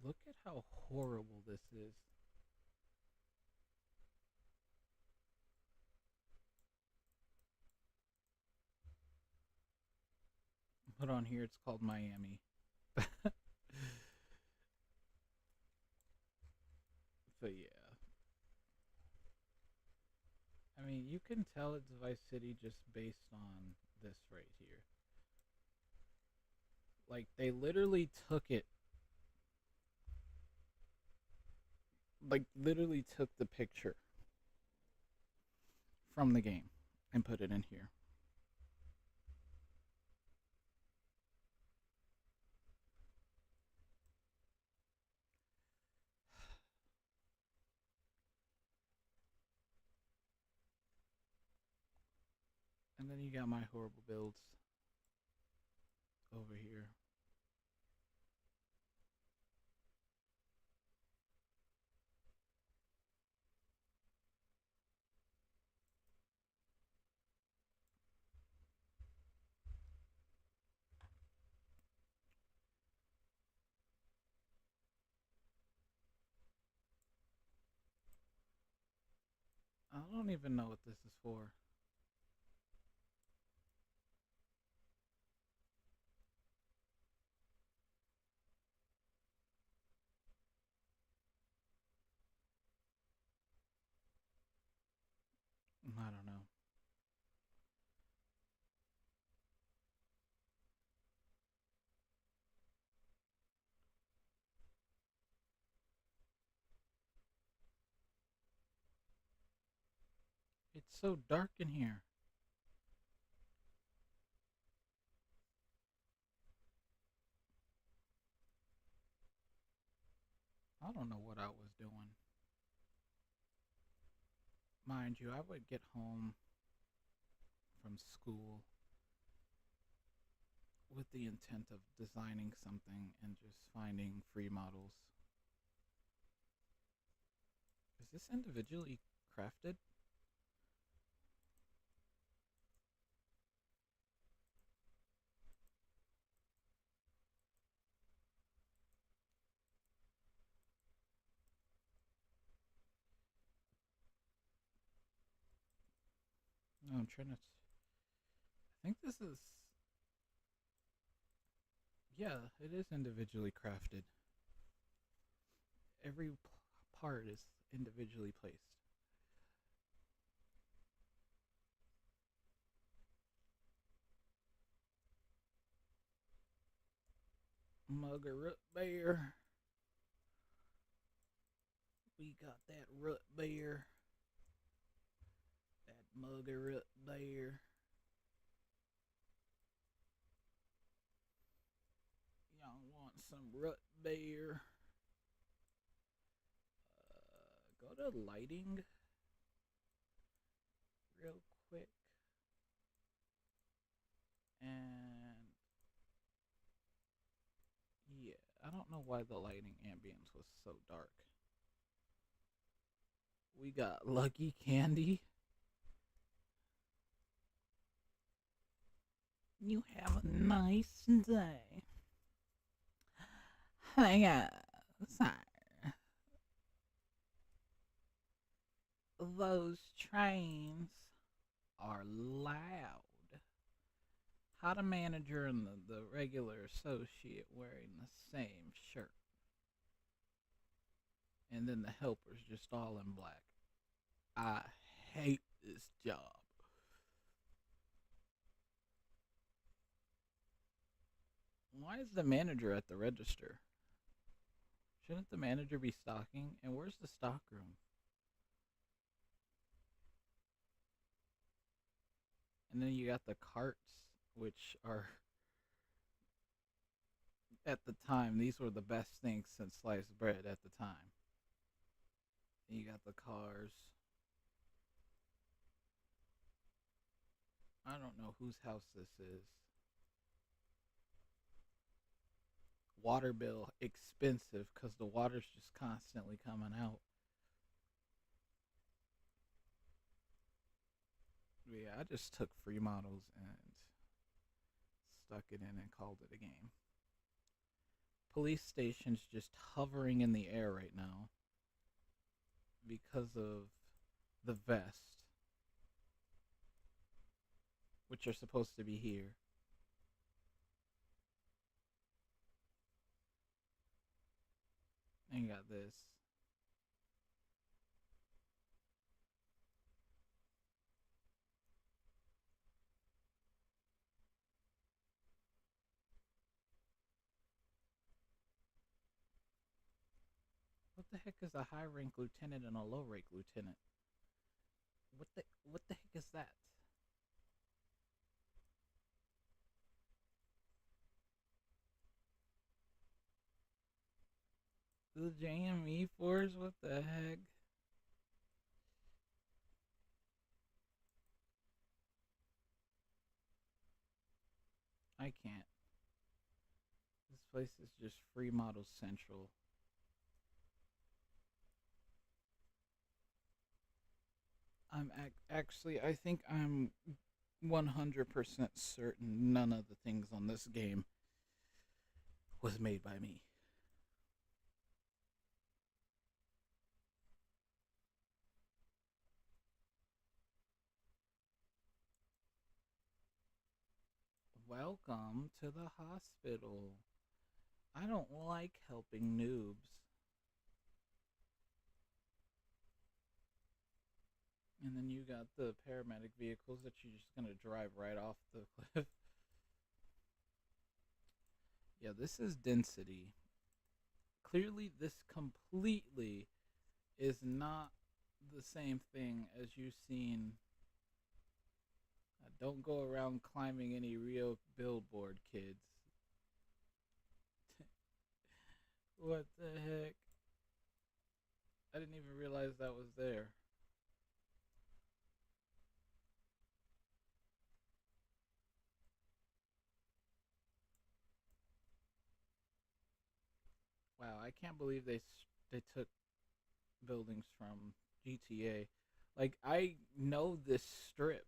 Look at how horrible this is. Put on here, it's called Miami. But yeah. I mean, you can tell it's Vice City just based on this right here. Like, they literally took it. Like, literally took the picture from the game and put it in here. And then you got my horrible builds over here. I don't even know what this is for. I don't know. It's so dark in here. I don't know what I was doing. Mind you, I would get home from school with the intent of designing something and just finding free models. Is this individually crafted? No, I'm trying to. I think this is. Yeah, it is individually crafted. Every part is individually placed. Mugger root bear. We got that root bear. That mugger root bear. Y'all want some root bear? Go to lighting real quick. And yeah, I don't know why the lighting ambience was so dark. We got Lucky Candy. You have a nice day. Hang on. Sorry. Those trains are loud. How the manager and the regular associate wearing the same shirt. And then the helper's just all in black. I hate this job. Why is the manager at the register? Shouldn't the manager be stocking? And where's the stock room? And then you got the carts, which are, at the time, these were the best things since sliced bread at the time. And you got the cars. I don't know whose house this is. Water bill expensive because the water's just constantly coming out. Yeah, I just took free models and stuck it in and called it a game. Police station's just hovering in the air right now because of the vest, which are supposed to be here. And you got this. What the heck is a high rank lieutenant and a low rank lieutenant? What the heck is that? The JME force? What the heck? I can't. This place is just free model central. Actually, I think I'm 100% certain none of the things on this game was made by me. Welcome to the hospital. I don't like helping noobs. And then you got the paramedic vehicles that you're just gonna drive right off the cliff. Yeah, this is density. Clearly, this completely is not the same thing as you've seen Don't go around climbing any real billboard, kids. What the heck? I didn't even realize that was there. Wow, I can't believe they took buildings from GTA. Like I know this strip.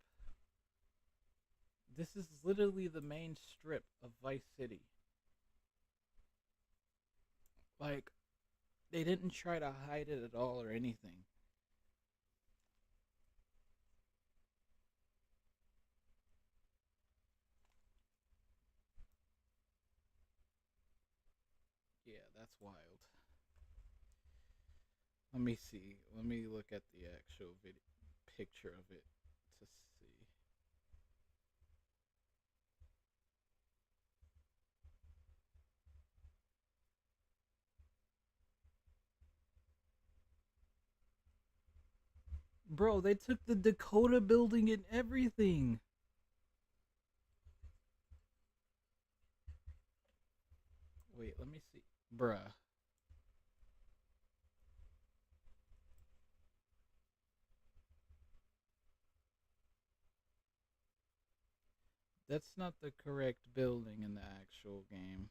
This is literally the main strip of Vice City. Like they didn't try to hide it at all or anything. Yeah, that's wild. Let me see. Let me look at the actual video picture of it to see. Bro, they took the Dakota building and everything. Wait, let me see. Bruh. That's not the correct building in the actual game.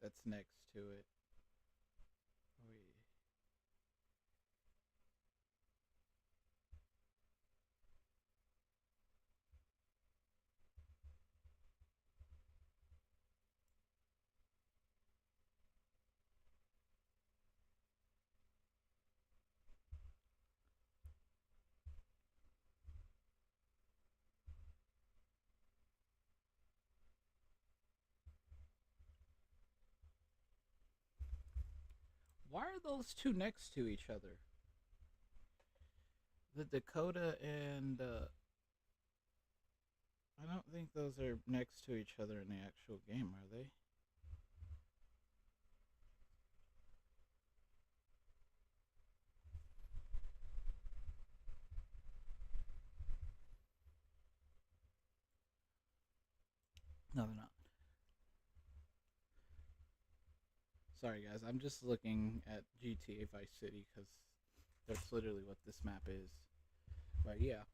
That's next to it. Wait. Why are those two next to each other? The Dakota and I don't think those are next to each other in the actual game, are they? No, they're not. Sorry, guys. I'm just looking at GTA Vice City because that's literally what this map is. But yeah,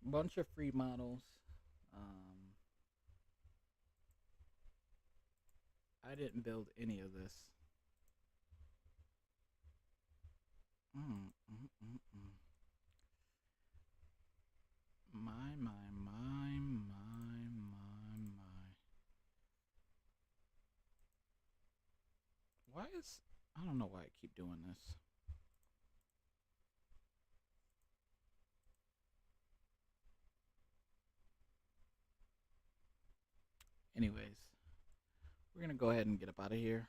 bunch of free models. Um, I didn't build any of this. Mm, mm, mm, mm. My. Why is I don't know why I keep doing this. Anyways, we're gonna go ahead and get up out of here.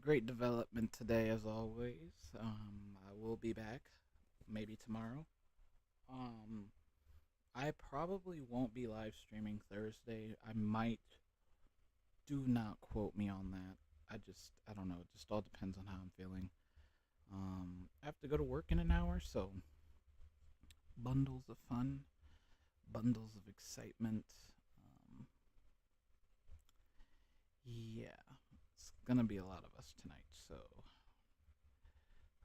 Great development today, as always. I will be back maybe tomorrow. Um, I probably won't be live streaming Thursday. I might. Do not quote me on that. I don't know. It just all depends on how I'm feeling. I have to go to work in an hour, so bundles of fun, bundles of excitement. Um, yeah, it's gonna be a lot of us tonight, so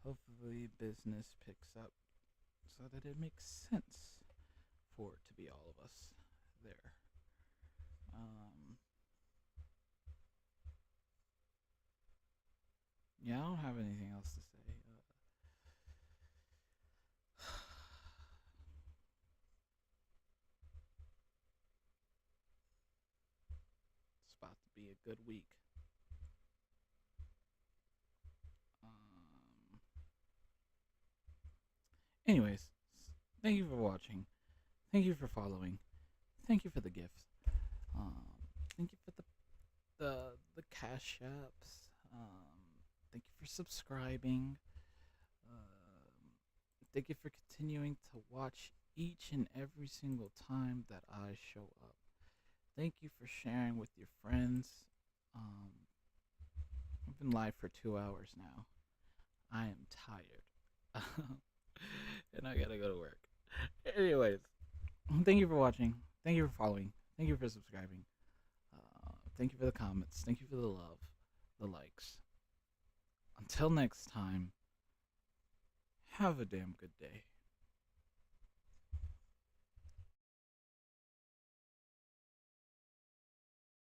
hopefully business picks up so that it makes sense for it to be all of us there. Um, yeah, I don't have anything else to say. It's about to be a good week. Um, anyways, thank you for watching. Thank you for following. Thank you for the gifts. Um, thank you for the cash apps. Thank you for subscribing. Thank you for continuing to watch each and every single time that I show up. Thank you for sharing with your friends. Um, I've been live for 2 hours now. I am tired. and I gotta go to work. Anyways, thank you for watching. Thank you for following. Thank you for subscribing. Thank you for the comments. Thank you for the love, the likes. Until next time, have a damn good day.